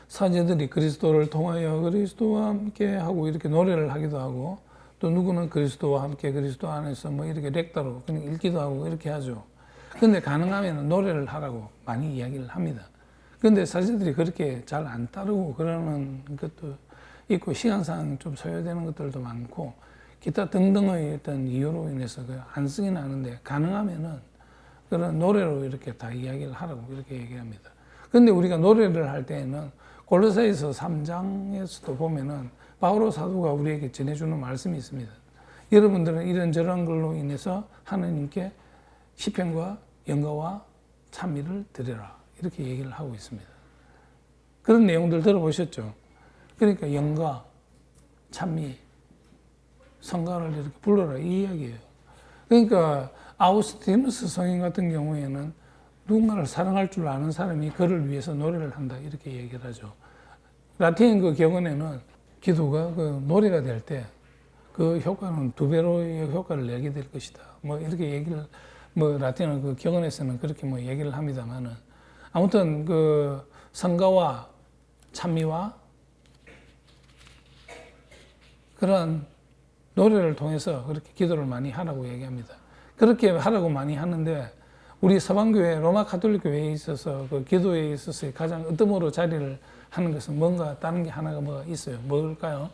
사제들이 그리스도를 통하여 그리스도와 함께 하고 이렇게 노래를 하기도 하고 또 누구는 그리스도와 함께 그리스도 안에서 뭐 이렇게 렉다로 그냥 읽기도 하고 이렇게 하죠. 근데 가능하면 노래를 하라고 많이 이야기를 합니다. 근데 사제들이 그렇게 잘 안 따르고 그러는 것도 있고 시간상 좀 소요되는 것들도 많고 기타 등등의 어떤 이유로 인해서 안 쓰긴 하는데 가능하면은 그런 노래로 이렇게 다 이야기를 하라고 이렇게 얘기합니다. 근데 우리가 노래를 할 때에는 골로새서 3장에서도 보면은 바오로 사도가 우리에게 전해주는 말씀이 있습니다. 여러분들은 이런저런 걸로 인해서 하나님께 시편과 연가와 찬미를 드려라 이렇게 얘기를 하고 있습니다. 그런 내용들 들어보셨죠? 그러니까 연가, 찬미, 성가를 이렇게 불러라 이 이야기예요. 그러니까 아우스티누스 성인 같은 경우에는 누군가를 사랑할 줄 아는 사람이 그를 위해서 노래를 한다 이렇게 얘기를 하죠. 라틴 그 격언에는 기도가 그 노래가 될 때 그 효과는 2배로의 효과를 내게 될 것이다. 뭐 이렇게 얘기를 뭐 라틴어 그 격언에서는 그렇게 뭐 얘기를 합니다만은 아무튼 그 성가와 찬미와 그러한 노래를 통해서 그렇게 기도를 많이 하라고 얘기합니다. 그렇게 하라고 많이 하는데 우리 서방교회 로마 가톨릭 교회에 있어서 그 기도에 있어서 가장 으뜸으로 자리를 하는 것은 뭔가 다른 게 하나가 뭐가 있어요. 뭘까요?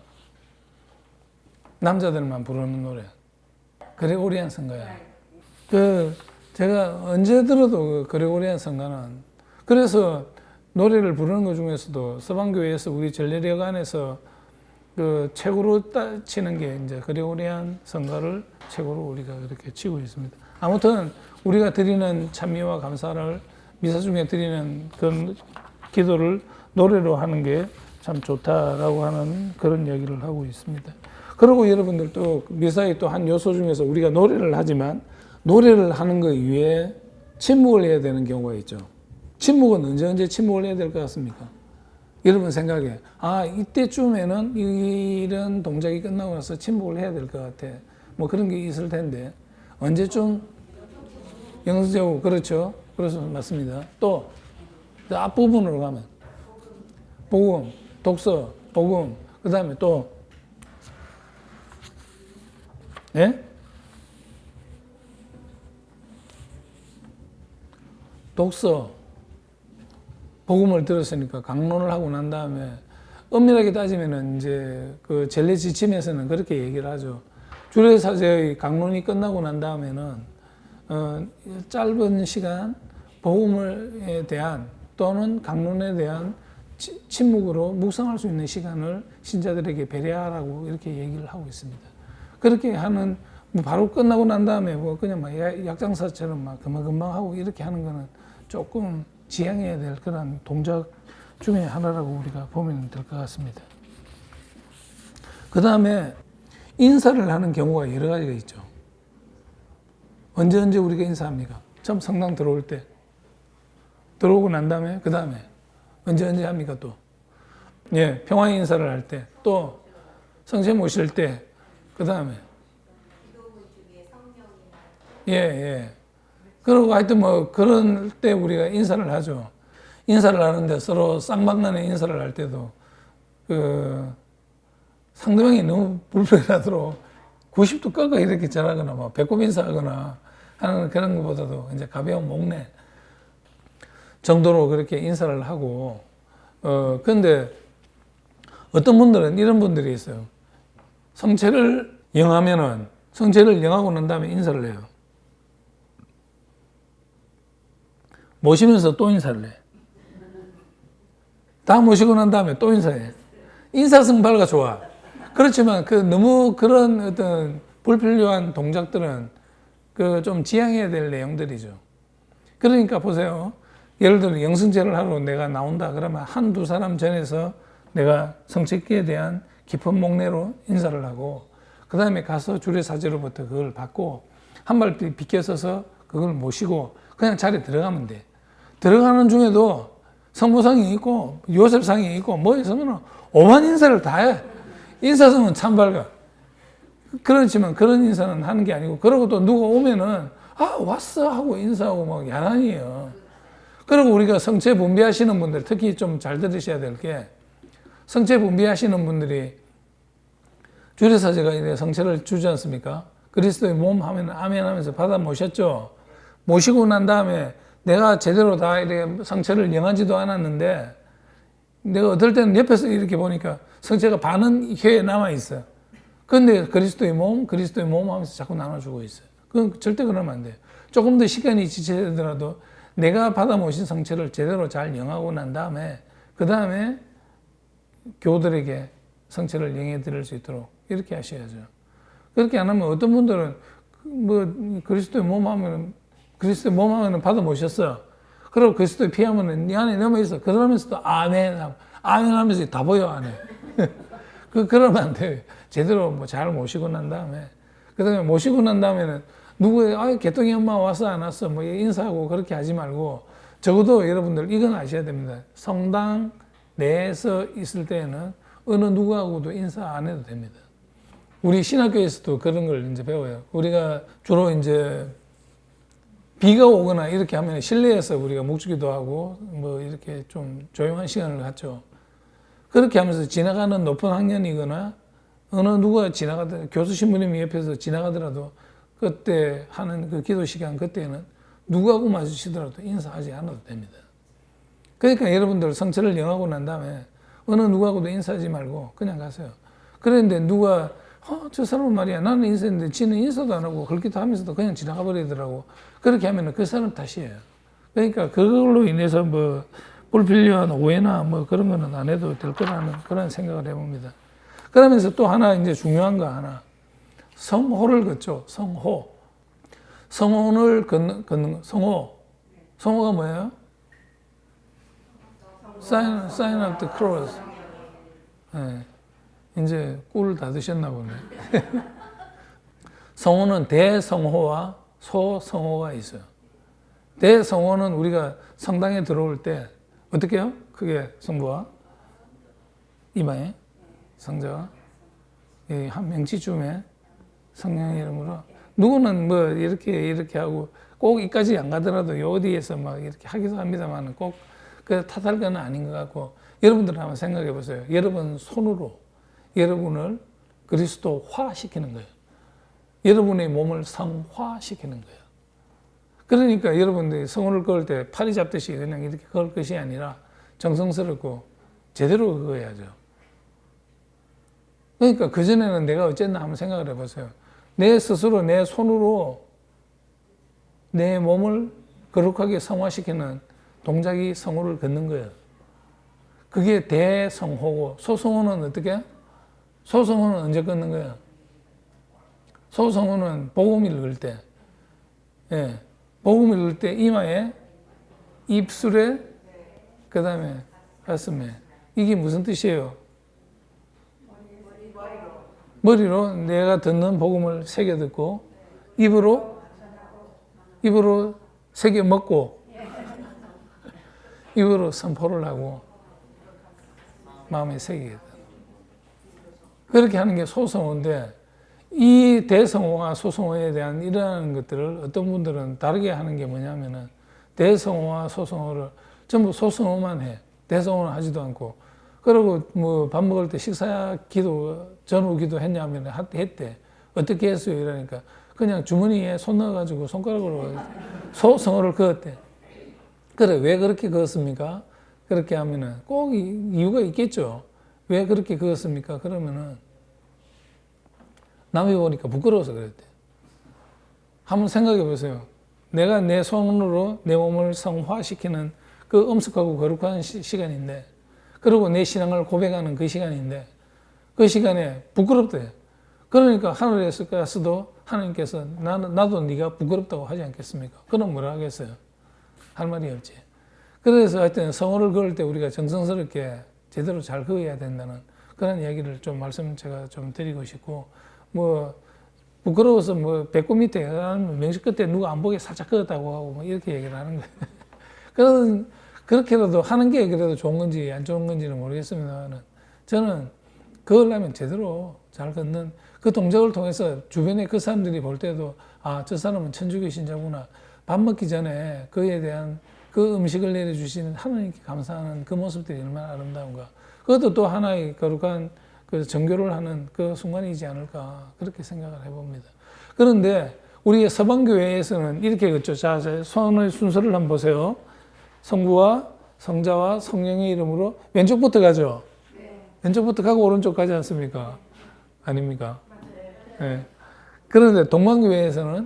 남자들만 부르는 노래. 그레고리안 성가야. 제가 언제 들어도 그 그레고리안 성가는 그래서 노래를 부르는 것 중에서도 서방교회에서 우리 전례력 안에서 그 최고로 치는 게 이제 그레고리안 성가를 최고로 우리가 그렇게 치고 있습니다. 아무튼 우리가 드리는 찬미와 감사를 미사 중에 드리는 그런 기도를 노래로 하는 게 참 좋다라고 하는 그런 얘기를 하고 있습니다. 그리고 여러분들 또 미사의 또 한 요소 중에서 우리가 노래를 하지만 노래를 하는 것 이외에 침묵을 해야 되는 경우가 있죠. 침묵은 언제 침묵을 해야 될 것 같습니까? 여러분 생각에 이때쯤에는 이런 동작이 끝나고 나서 침묵을 해야 될 것 같아. 뭐 그런 게 있을 텐데 언제쯤? 영성제국 그렇죠. 그래서 맞습니다. 또 앞부분으로 가면 복음, 독서, 복음 그 다음에 또 독서 복음을 들었으니까 강론을 하고 난 다음에 엄밀하게 따지면은 이제 그 전례 지침에서는 그렇게 얘기를 하죠. 주례사제의 강론이 끝나고 난 다음에는 짧은 시간 복음에 대한 또는 강론에 대한 침묵으로 묵상할 수 있는 시간을 신자들에게 배려하라고 이렇게 얘기를 하고 있습니다. 그렇게 하는 뭐 바로 끝나고 난 다음에 뭐 그냥 막 약장사처럼 막 금방금방 하고 이렇게 하는 거는 조금 지양해야 될 그런 동작 중에 하나라고 우리가 보면 될 것 같습니다. 그 다음에 인사를 하는 경우가 여러 가지가 있죠. 언제 우리가 인사합니까? 처음 성당 들어올 때. 들어오고 난 다음에, 그 다음에 언제 합니까 또? 예, 평화의 인사를 할 때, 또 성체 모실 때, 그 다음에. 예. 그리고 하여튼 뭐 그런 때 우리가 인사를 하죠. 인사를 하는데 서로 쌍방간에 인사를 할 때도 그 상대방이 너무 불편하도록 90도 꺾어 이렇게 잘하거나 뭐 배꼽 인사하거나 하는 그런 것보다도 이제 가벼운 목례 정도로 그렇게 인사를 하고 근데 어떤 분들은 이런 분들이 있어요. 성체를 영하면은 성체를 영하고 난 다음에 인사를 해요. 모시면서 또 인사를 해. 다 모시고 난 다음에 또 인사해. 인사성발가 좋아. 그렇지만 그 너무 그런 어떤 불필요한 동작들은 그 좀 지양해야 될 내용들이죠. 그러니까 보세요. 예를 들어 영성제를 하러 내가 나온다 그러면 한두 사람 전에서 내가 성체기에 대한 깊은 목례로 인사를 하고 그 다음에 가서 주례사제로부터 그걸 받고 한 발 비껴서서 그걸 모시고 그냥 자리에 들어가면 돼. 들어가는 중에도 성모상이 있고 요셉상이 있고 뭐 있으면 오만 인사를 다 해. 인사성은 참 밝아. 그렇지만 그런 인사는 하는 게 아니고 그러고 또 누가 오면은 왔어 하고 인사하고 막 야단이에요. 그리고 우리가 성체 분비하시는 분들 특히 좀 잘 들으셔야 될 게 성체 분비하시는 분들이 주례사제가 성체를 주지 않습니까? 그리스도의 몸 하면 아멘 하면서 받아 모셨죠. 모시고 난 다음에 내가 제대로 다 이렇게 성체를 영하지도 않았는데 내가 어떨 때는 옆에서 이렇게 보니까 성체가 반은 혀에 남아 있어요. 그런데 그리스도의 몸 하면서 자꾸 나눠주고 있어요. 그건 절대 그러면 안 돼요. 조금 더 시간이 지체되더라도 내가 받아 모신 성체를 제대로 잘 영하고 난 다음에 그 다음에 교우들에게 성체를 영해 드릴 수 있도록 이렇게 하셔야죠. 그렇게 안 하면 어떤 분들은 뭐 그리스도의 몸 하면 받아 모셨어. 그리고 그리스도의 피 하면 네 안에 넘어 있어. 그러면서도 아멘 하면서 다 보여 안에. 그러면 안 돼요. 제대로 뭐 잘 모시고 난 다음에 그 다음에 모시고 난 다음에는 누구의 개똥이 엄마 왔어 안 왔어 뭐 인사하고 그렇게 하지 말고 적어도 여러분들 이건 아셔야 됩니다. 성당 내에서 있을 때에는 어느 누구하고도 인사 안 해도 됩니다. 우리 신학교에서도 그런 걸 이제 배워요. 우리가 주로 이제 비가 오거나 이렇게 하면 실내에서 우리가 묵주기도 하고 뭐 이렇게 좀 조용한 시간을 갖죠. 그렇게 하면서 지나가는 높은 학년이거나 어느 누가 지나가더라도 교수 신부님이 옆에서 지나가더라도 그때 하는 그 기도 시간 그때는 누구하고 마주치더라도 인사하지 않아도 됩니다. 그러니까 여러분들 성체를 영하고 난 다음에 어느 누구하고도 인사하지 말고 그냥 가세요. 그런데 누가 저 사람은 말이야 나는 인사했는데 지는 인사도 안 하고 긁기도 하면서도 그냥 지나가 버리더라고. 그렇게 하면 그 사람 탓이에요. 그러니까 그걸로 인해서 뭐 불필요한 오해나 뭐 그런 거는 안 해도 될 거라는 그런 생각을 해봅니다. 그러면서 또 하나 이제 중요한 거 하나. 성호를 걷죠. 성호. 성호를 걷는 거. 성호. 성호가 뭐예요? Sign of the cross. 네. 이제 꿀을 다 드셨나 보네. 성호는 대성호와 소성호가 있어요. 대성호는 우리가 성당에 들어올 때 어떻게 해요? 크게 성부와 이마에 성자와 한 명치쯤에 성령의 이름으로 누구는 뭐 이렇게 하고 꼭 이까지 안 가더라도 어디에서 막 이렇게 하기도 합니다만 꼭 그 탓할 건 아닌 것 같고 여러분들 한번 생각해 보세요. 여러분 손으로 여러분을 그리스도화시키는 거예요. 여러분의 몸을 성화시키는 거예요. 그러니까 여러분들이 성호를 걸을 때 팔이 잡듯이 그냥 이렇게 걸 것이 아니라 정성스럽고 제대로 그어야죠. 그러니까 그전에는 내가 어쨌나 한번 생각을 해보세요. 내 스스로 내 손으로 내 몸을 거룩하게 성화시키는 동작이 성호를 걷는 거예요. 그게 대성호고 소성호는 어떻게? 소성호는 언제 걷는 거예요? 소성호는 복음 읽을 때. 예. 복음 읽을 때 이마에 입술에 그 다음에 가슴에 이게 무슨 뜻이에요? 머리로 내가 듣는 복음을 새겨 듣고 입으로 새겨 먹고 입으로 선포를 하고 마음에 새기게 되는. 그렇게 하는 게 소성어인데 이 대성어와 소성어에 대한 이러한 것들을 어떤 분들은 다르게 하는 게 뭐냐면은 대성어와 소성어를 전부 소성어만 해. 대성어는 하지도 않고. 그리고 뭐 밥 먹을 때 식사 기도, 전후 기도 했냐면 했대. 어떻게 했어요? 이러니까 그냥 주머니에 손 넣어가지고 손가락으로 소성어를 그었대. 그래, 왜 그렇게 그었습니까? 그렇게 하면은 꼭 이유가 있겠죠. 왜 그렇게 그었습니까? 그러면은 남이 보니까 부끄러워서 그랬대. 한번 생각해 보세요. 내가 내 손으로 내 몸을 성화시키는 그 엄숙하고 거룩한 시간인데, 그리고 내 신앙을 고백하는 그 시간인데, 그 시간에 부끄럽대. 그러니까 하늘에서 가서도 하나님께서 나도 네가 부끄럽다고 하지 않겠습니까? 그럼 뭐라 하겠어요? 할 말이 없지. 그래서 하여튼 성호를 그을 때 우리가 정성스럽게 제대로 잘 그어야 된다는 그런 이야기를 좀 말씀 제가 좀 드리고 싶고, 뭐 부끄러워서 뭐 배꼽 밑에 명식 끝에 누가 안 보게 살짝 그었다고 하고 뭐 이렇게 얘기를 하는 거예요. 그렇게라도 하는 게 그래도 좋은 건지 안 좋은 건지는 모르겠습니다만 저는 그으려면 제대로 잘 걷는 그 동작을 통해서 주변에 그 사람들이 볼 때도 아, 저 사람은 천주교 신자구나. 밥 먹기 전에 그에 대한 그 음식을 내려주시는 하나님께 감사하는 그 모습들이 얼마나 아름다운가. 그것도 또 하나의 거룩한 그 정교를 하는 그 순간이지 않을까 그렇게 생각을 해봅니다. 그런데 우리 서방교회에서는 이렇게 걷죠. 자, 손의 순서를 한번 보세요. 성부와 성자와 성령의 이름으로 왼쪽부터 가죠. 왼쪽부터 가고 오른쪽 가지 않습니까? 아닙니까? 네. 그런데 동방교회에서는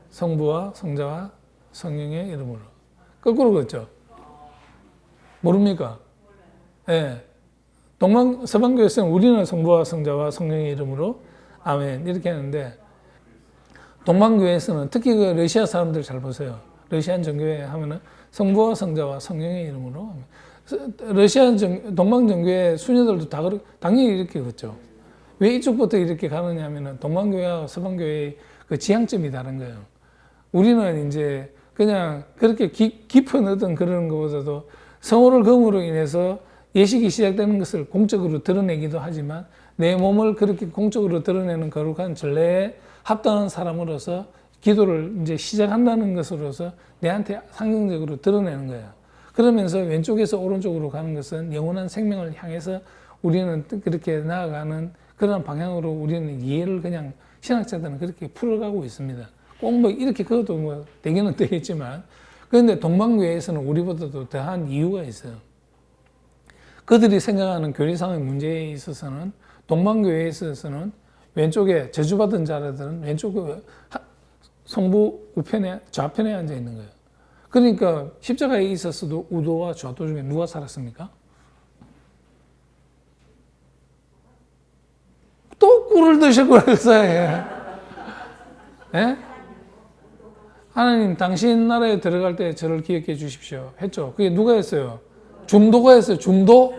성부와 성자와 성령의 이름으로 거꾸로 걷죠. 모릅니까? 예. 네. 서방교회에서는 우리는 성부와 성자와 성령의 이름으로 아멘 이렇게 하는데, 동방교회에서는 특히 그 러시아 사람들 잘 보세요. 러시안 정교회 하면은 성부와 성자와 성령의 이름으로. 동방정교회 수녀들도 다 당연히 이렇게 걷죠. 왜 이쪽부터 이렇게 가느냐 하면은 동방교회와 서방교회의 그 지향점이 다른 거예요. 우리는 이제 그냥 그렇게 깊은 어떤 그런 것보다도 성호를 금으로 인해서 예식이 시작되는 것을 공적으로 드러내기도 하지만 내 몸을 그렇게 공적으로 드러내는 거룩한 전례에 합당한 사람으로서 기도를 이제 시작한다는 것으로서 내한테 상징적으로 드러내는 거예요. 그러면서 왼쪽에서 오른쪽으로 가는 것은 영원한 생명을 향해서 우리는 그렇게 나아가는 그런 방향으로 우리는 이해를 그냥 신학자들은 그렇게 풀어가고 있습니다. 꼭 뭐 이렇게 그것도 뭐 되기는 되겠지만, 그런데 동방교회에서는 우리보다도 더한 이유가 있어요. 그들이 생각하는 교리상의 문제에 있어서는 동방교회에 있어서는 왼쪽에 저주받은 자들은 왼쪽 성부 우편에 좌편에 앉아 있는 거예요. 그러니까 십자가에 있었어도 우도와 좌도 중에 누가 살았습니까? 또 꿀을 드셨구나 그사에. 예? 하나님 당신 나라에 들어갈 때 저를 기억해 주십시오 했죠. 그게 누가 했어요? 중도가 했어요. 중도?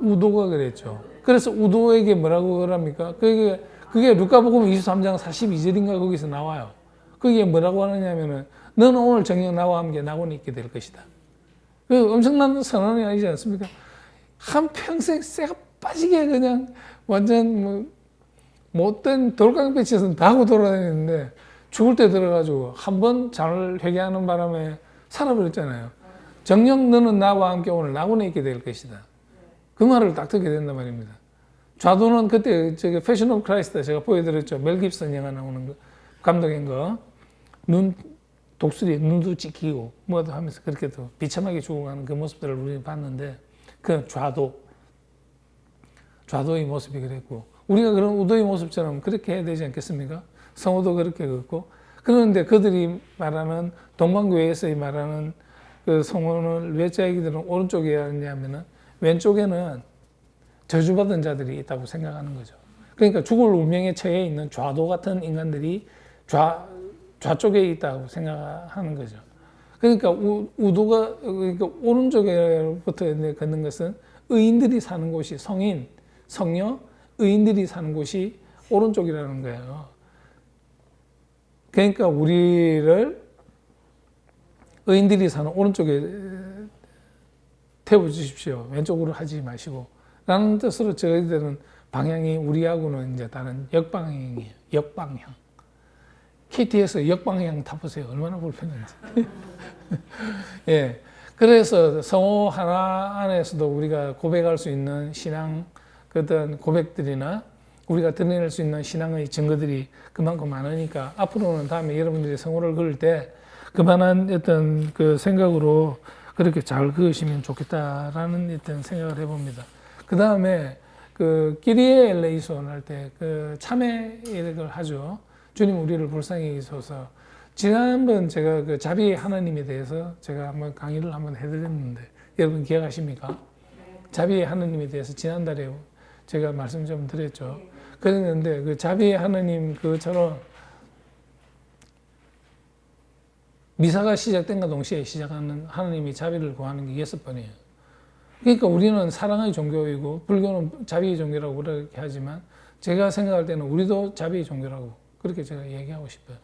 우도가 그랬죠. 그래서 우도에게 뭐라고 그럽니까? 그게 루카복음 23장 42절인가 거기서 나와요. 그게 뭐라고 하느냐면은 너는 오늘 저녁 나와 함께 낙원에 있게 될 것이다. 그 엄청난 선언이 아니지 않습니까? 한평생 쇠가 빠지게 그냥 완전 뭐 못된 돌강배치에서 다 하고 돌아다니는데 죽을 때 들어가지고 한 번 잘 회개하는 바람에 살아버렸잖아요. 정녕 너는 나와 함께 오늘 낙원에 있게 될 것이다. 그 말을 딱 듣게 된단 말입니다. 좌도는 그때 저기 패션 오브 크라이스트 제가 보여드렸죠. 멜 깁슨 영화 나오는 거, 감독인 거. 독수리 눈도 찍히고 뭐도 하면서 그렇게 또 비참하게 죽어가는 그 모습들을 우리는 봤는데, 그 좌도의 모습이 그랬고, 우리가 그런 우도의 모습처럼 그렇게 해야 되지 않겠습니까? 성우도 그렇게 걷고. 그런데 그들이 말하는 동방교회에서의 말하는 그 성우는 왜 자기들은 오른쪽에 하냐면은 왼쪽에는 저주받은 자들이 있다고 생각하는 거죠. 그러니까 죽을 운명에 처해 있는 좌도 같은 인간들이 좌쪽에 있다고 생각하는 거죠. 그러니까 우도가, 그러니까 오른쪽에부터 걷는 것은 의인들이 사는 곳이 성인, 성녀, 의인들이 사는 곳이 오른쪽이라는 거예요. 그러니까 우리를 의인들이 사는 오른쪽에 태워주십시오. 왼쪽으로 하지 마시고. 라는 뜻으로 저희들은 방향이 우리하고는 이제 다른 역방향이에요. 역방향. KTX 역방향 타보세요. 얼마나 불편한지. 예. 그래서 성호 하나 안에서도 우리가 고백할 수 있는 신앙, 어떤 고백들이나 우리가 드러낼 수 있는 신앙의 증거들이 그만큼 많으니까 앞으로는 다음에 여러분들이 성호를 그을 때 그만한 어떤 그 생각으로 그렇게 잘 그으시면 좋겠다라는 어떤 생각을 해봅니다. 그 다음에 그 끼리에 엘레이손 할 때 그 참회를 하죠. 주님 우리를 불쌍히 여기소서. 지난번 제가 그 자비의 하나님에 대해서 제가 한번 강의를 한번 해드렸는데 여러분 기억하십니까? 자비의 하나님에 대해서 지난달에 제가 말씀 좀 드렸죠. 그랬는데 그 자비의 하나님 그처럼 미사가 시작된과 동시에 시작하는 하나님이 자비를 구하는 게 6번이에요. 그러니까 우리는 사랑의 종교이고 불교는 자비의 종교라고 그렇게 하지만 제가 생각할 때는 우리도 자비의 종교라고 그렇게 제가 얘기하고 싶어요.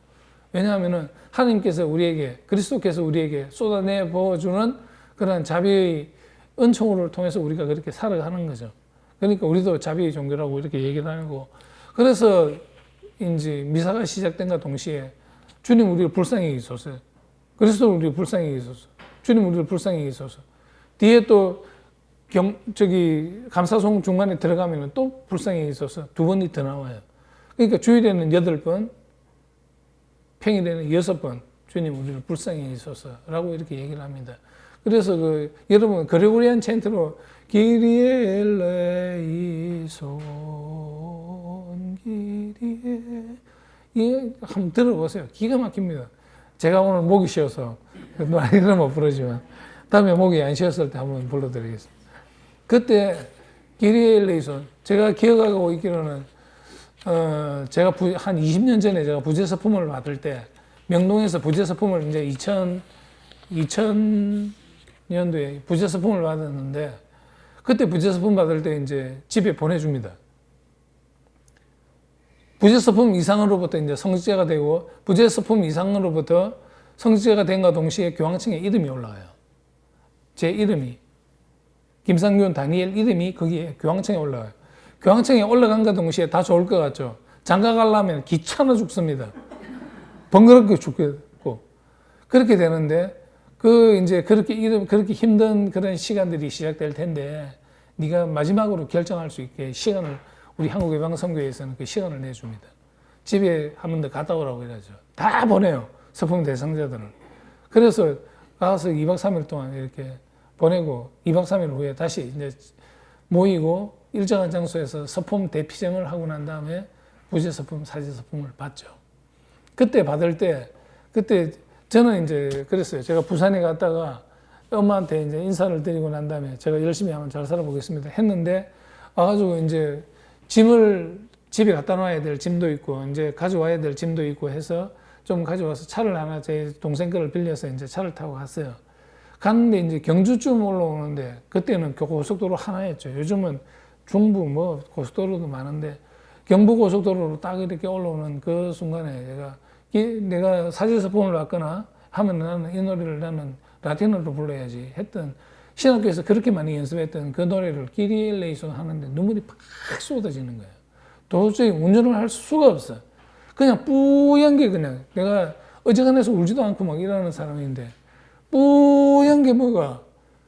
왜냐하면은 하나님께서 우리에게 그리스도께서 우리에게 쏟아내 부어주는 그런 자비의 은총을 통해서 우리가 그렇게 살아가는 거죠. 그러니까 우리도 자비의 종교라고 이렇게 얘기를 하고 그래서 이제 미사가 시작된과 동시에 주님 우리를 불쌍히 여기소서. 그리스도 우리를 불쌍히 여기소서. 주님 우리를 불쌍히 여기소서. 뒤에 또 감사송 중간에 들어가면 또 불쌍히 여기소서 2번이 더 나와요. 그러니까 주일에는 8번, 평일에는 6번 주님 우리를 불쌍히 여기소서라고 이렇게 얘기를 합니다. 그래서 여러분 그레고리안 챈트로 기리에 엘레이손 기리에 이 한번 들어보세요. 기가 막힙니다. 제가 오늘 목이 쉬어서 노래는 못 부르지만 다음에 목이 안 쉬었을 때 한번 불러드리겠습니다. 그때 기리에 엘레이손 제가 기억하고 있기로는 제가 한 20년 전에 제가 부재서품을 받을 때 명동에서 부재서품을 이제 2000년도에 부재서품을 받았는데 그때 부재서품 받을 때 이제 집에 보내줍니다. 부재서품 이상으로부터 이제 성직자가 되고 부재서품 이상으로부터 성직자가 된과 동시에 교황청에 이름이 올라와요. 제 이름이 김상균 다니엘 이름이 거기에 교황청에 올라와요. 교황청에 올라간과 동시에 다 좋을 것 같죠. 장가 가려면 귀찮아 죽습니다. 번거롭게 죽겠고 그렇게 되는데 이제 그렇게 힘든 그런 시간들이 시작될 텐데 네가 마지막으로 결정할 수 있게 시간을 우리 한국예방선교회에서는 그 시간을 내줍니다. 집에 한 번 더 갔다 오라고 이러죠. 다 보내요. 서품 대상자들을. 그래서 가서 2박 3일 동안 이렇게 보내고 2박 3일 후에 다시 이제 모이고 일정한 장소에서 서품 대피정을 하고 난 다음에 부재서품, 사제서품을 받죠. 그때 받을 때 그때 저는 이제 그랬어요. 제가 부산에 갔다가 엄마한테 이제 인사를 드리고 난 다음에 제가 열심히 한번 잘 살아보겠습니다 했는데 와가지고 이제 짐을 집에 갖다 놔야 될 짐도 있고 이제 가져와야 될 짐도 있고 해서 좀 가져와서 차를 하나 제 동생 거를 빌려서 이제 차를 타고 갔어요. 갔는데 이제 경주쯤 올라오는데 그때는 고속도로 하나였죠. 요즘은 중부 뭐 고속도로도 많은데 경부 고속도로로 딱 이렇게 올라오는 그 순간에 내가 사제서품을 받거나 하면 나는 이 노래를 나는 라틴어로 불러야지 했던 신학교에서 그렇게 많이 연습했던 그 노래를 끼리 엘레이손 하는데 눈물이 팍 쏟아지는 거예요. 도저히 운전을 할 수가 없어. 그냥 뿌연 게 그냥 내가 어지간해서 울지도 않고 막 이러는 사람인데 뿌연 게 뭐가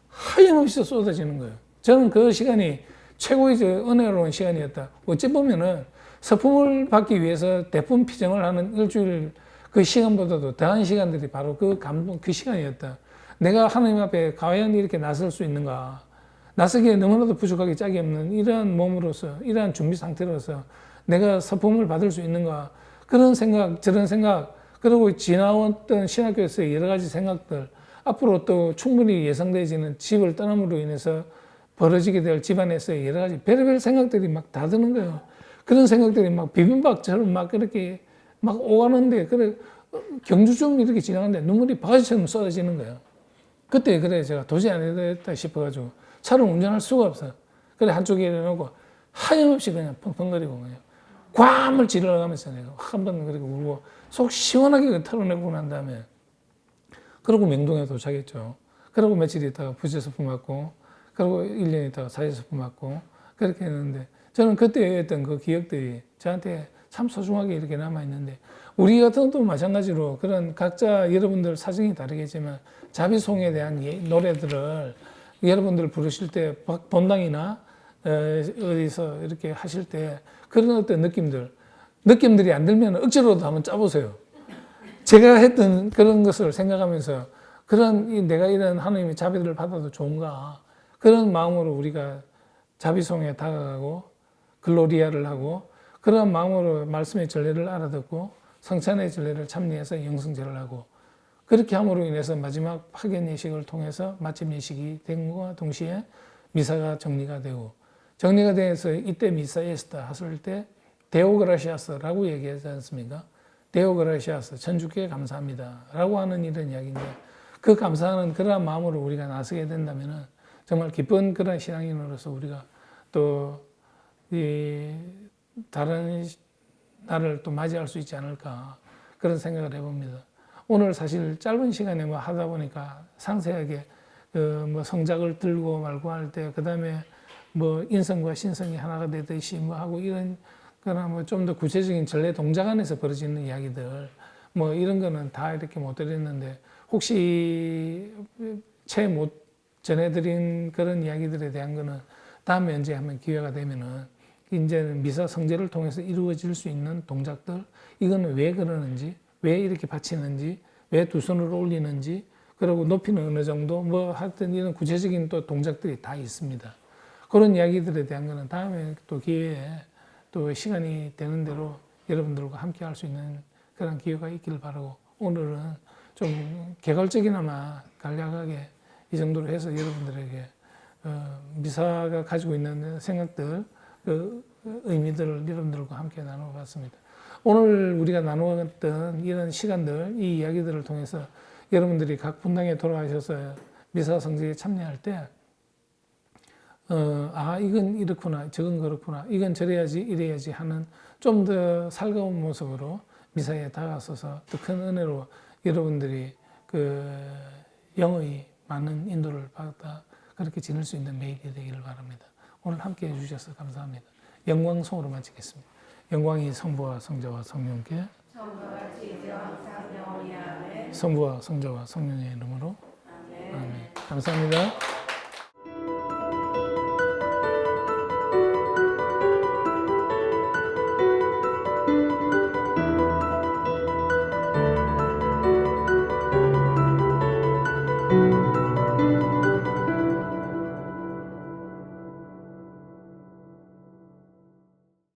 하염없이 쏟아지는 거예요. 저는 그 시간이 최고의 은혜로운 시간이었다. 어찌 보면은 서품을 받기 위해서 대품 피정을 하는 일주일 그 시간보다도 더한 시간들이 바로 그 감동, 그 시간이었다. 내가 하나님 앞에 과연 이렇게 나설 수 있는가. 나서기에 너무나도 부족하기 짝이 없는 이러한 몸으로서, 이러한 준비 상태로서 내가 서품을 받을 수 있는가. 그런 생각, 저런 생각, 그리고 지나왔던 신학교에서의 여러 가지 생각들, 앞으로 또 충분히 예상되지는 집을 떠남으로 인해서 벌어지게 될 집안에서의 여러 가지 별의별 생각들이 막 다 드는 거예요. 그런 생각들이 막 비빔밥처럼 막 그렇게 막 오가는데, 그래, 경주쯤 이렇게 지나가는데 눈물이 바가지처럼 쏟아지는 거예요. 그때 그래 제가 도저히 안 되겠다 싶어가지고 차를 운전할 수가 없어요. 그래 한쪽에 내려놓고 하염없이 그냥 펑펑거리고 그냥 괌을 지르러가면서 내가 한 번 그렇게 울고 속 시원하게 털어내고 난 다음에 그러고 명동에 도착했죠. 그러고 며칠 있다가 부채서품 맞고 그리고 1년 있다가 사제서품 맞고 그렇게 했는데 저는 그때 했던 그 기억들이 저한테 참 소중하게 이렇게 남아있는데 우리 같은 것도 마찬가지로 그런 각자 여러분들 사정이 다르겠지만 자비송에 대한 노래들을 여러분들 부르실 때 본당이나 어디서 이렇게 하실 때 그런 어떤 느낌들이 안 들면 억지로도 한번 짜보세요. 제가 했던 그런 것을 생각하면서 그런 내가 이런 하나님의 자비를 받아도 좋은가 그런 마음으로 우리가 자비송에 다가가고 글로리아를 하고 그런 마음으로 말씀의 전례를 알아듣고 성찬의 전례를 참여해서 영성제를 하고 그렇게 함으로 인해서 마지막 파견 예식을 통해서 마침 예식이 된 것과 동시에 미사가 정리가 되고 정리가 돼서 이때 미사에스다 하실 때 데오그라시아스라고 얘기하지 않습니까? 데오그라시아스, 천주께 감사합니다 라고 하는 이런 이야기인데 그 감사하는 그러한 마음으로 우리가 나서게 된다면 정말 기쁜 그런 신앙인으로서 우리가 또 이 다른 날을 또 맞이할 수 있지 않을까 그런 생각을 해봅니다. 오늘 사실 짧은 시간에 뭐 하다 보니까 상세하게 뭐 성작을 들고 말고 할 때 그다음에 뭐 인성과 신성이 하나가 되듯이 뭐 하고 이런 거나 뭐 좀 더 구체적인 전례 동작 안에서 벌어지는 이야기들 뭐 이런 거는 다 이렇게 못 드렸는데 혹시 채 못 전해드린 그런 이야기들에 대한 거는 다음에 언제 한번 기회가 되면은 이제는 미사 성제를 통해서 이루어질 수 있는 동작들 이거는 왜 그러는지 왜 이렇게 바치는지 왜 두 손을 올리는지 그리고 높이는 어느 정도 뭐 하여튼 이런 구체적인 또 동작들이 다 있습니다. 그런 이야기들에 대한 거는 다음에 또 기회에 또 시간이 되는 대로 여러분들과 함께 할 수 있는 그런 기회가 있기를 바라고 오늘은 좀 개괄적이나마 간략하게 이 정도로 해서 여러분들에게 미사가 가지고 있는 생각들 그 의미들을 여러분들과 함께 나눠봤습니다. 오늘 우리가 나누었던 이런 시간들, 이 이야기들을 통해서 여러분들이 각 분당에 돌아가셔서 미사 성지에 참여할 때, 이건 이렇구나, 저건 그렇구나, 이건 저래야지, 이래야지 하는 좀 더 살가운 모습으로 미사에 다가서서 더 큰 은혜로 여러분들이 그 영의 많은 인도를 받아 그렇게 지낼 수 있는 매일이 되기를 바랍니다. 오늘 함께 해주셔서 감사합니다. 영광송으로 마치겠습니다. 영광이 성부와 성자와 성령께 성부와 성자와 성령의 이름으로 아멘. 감사합니다.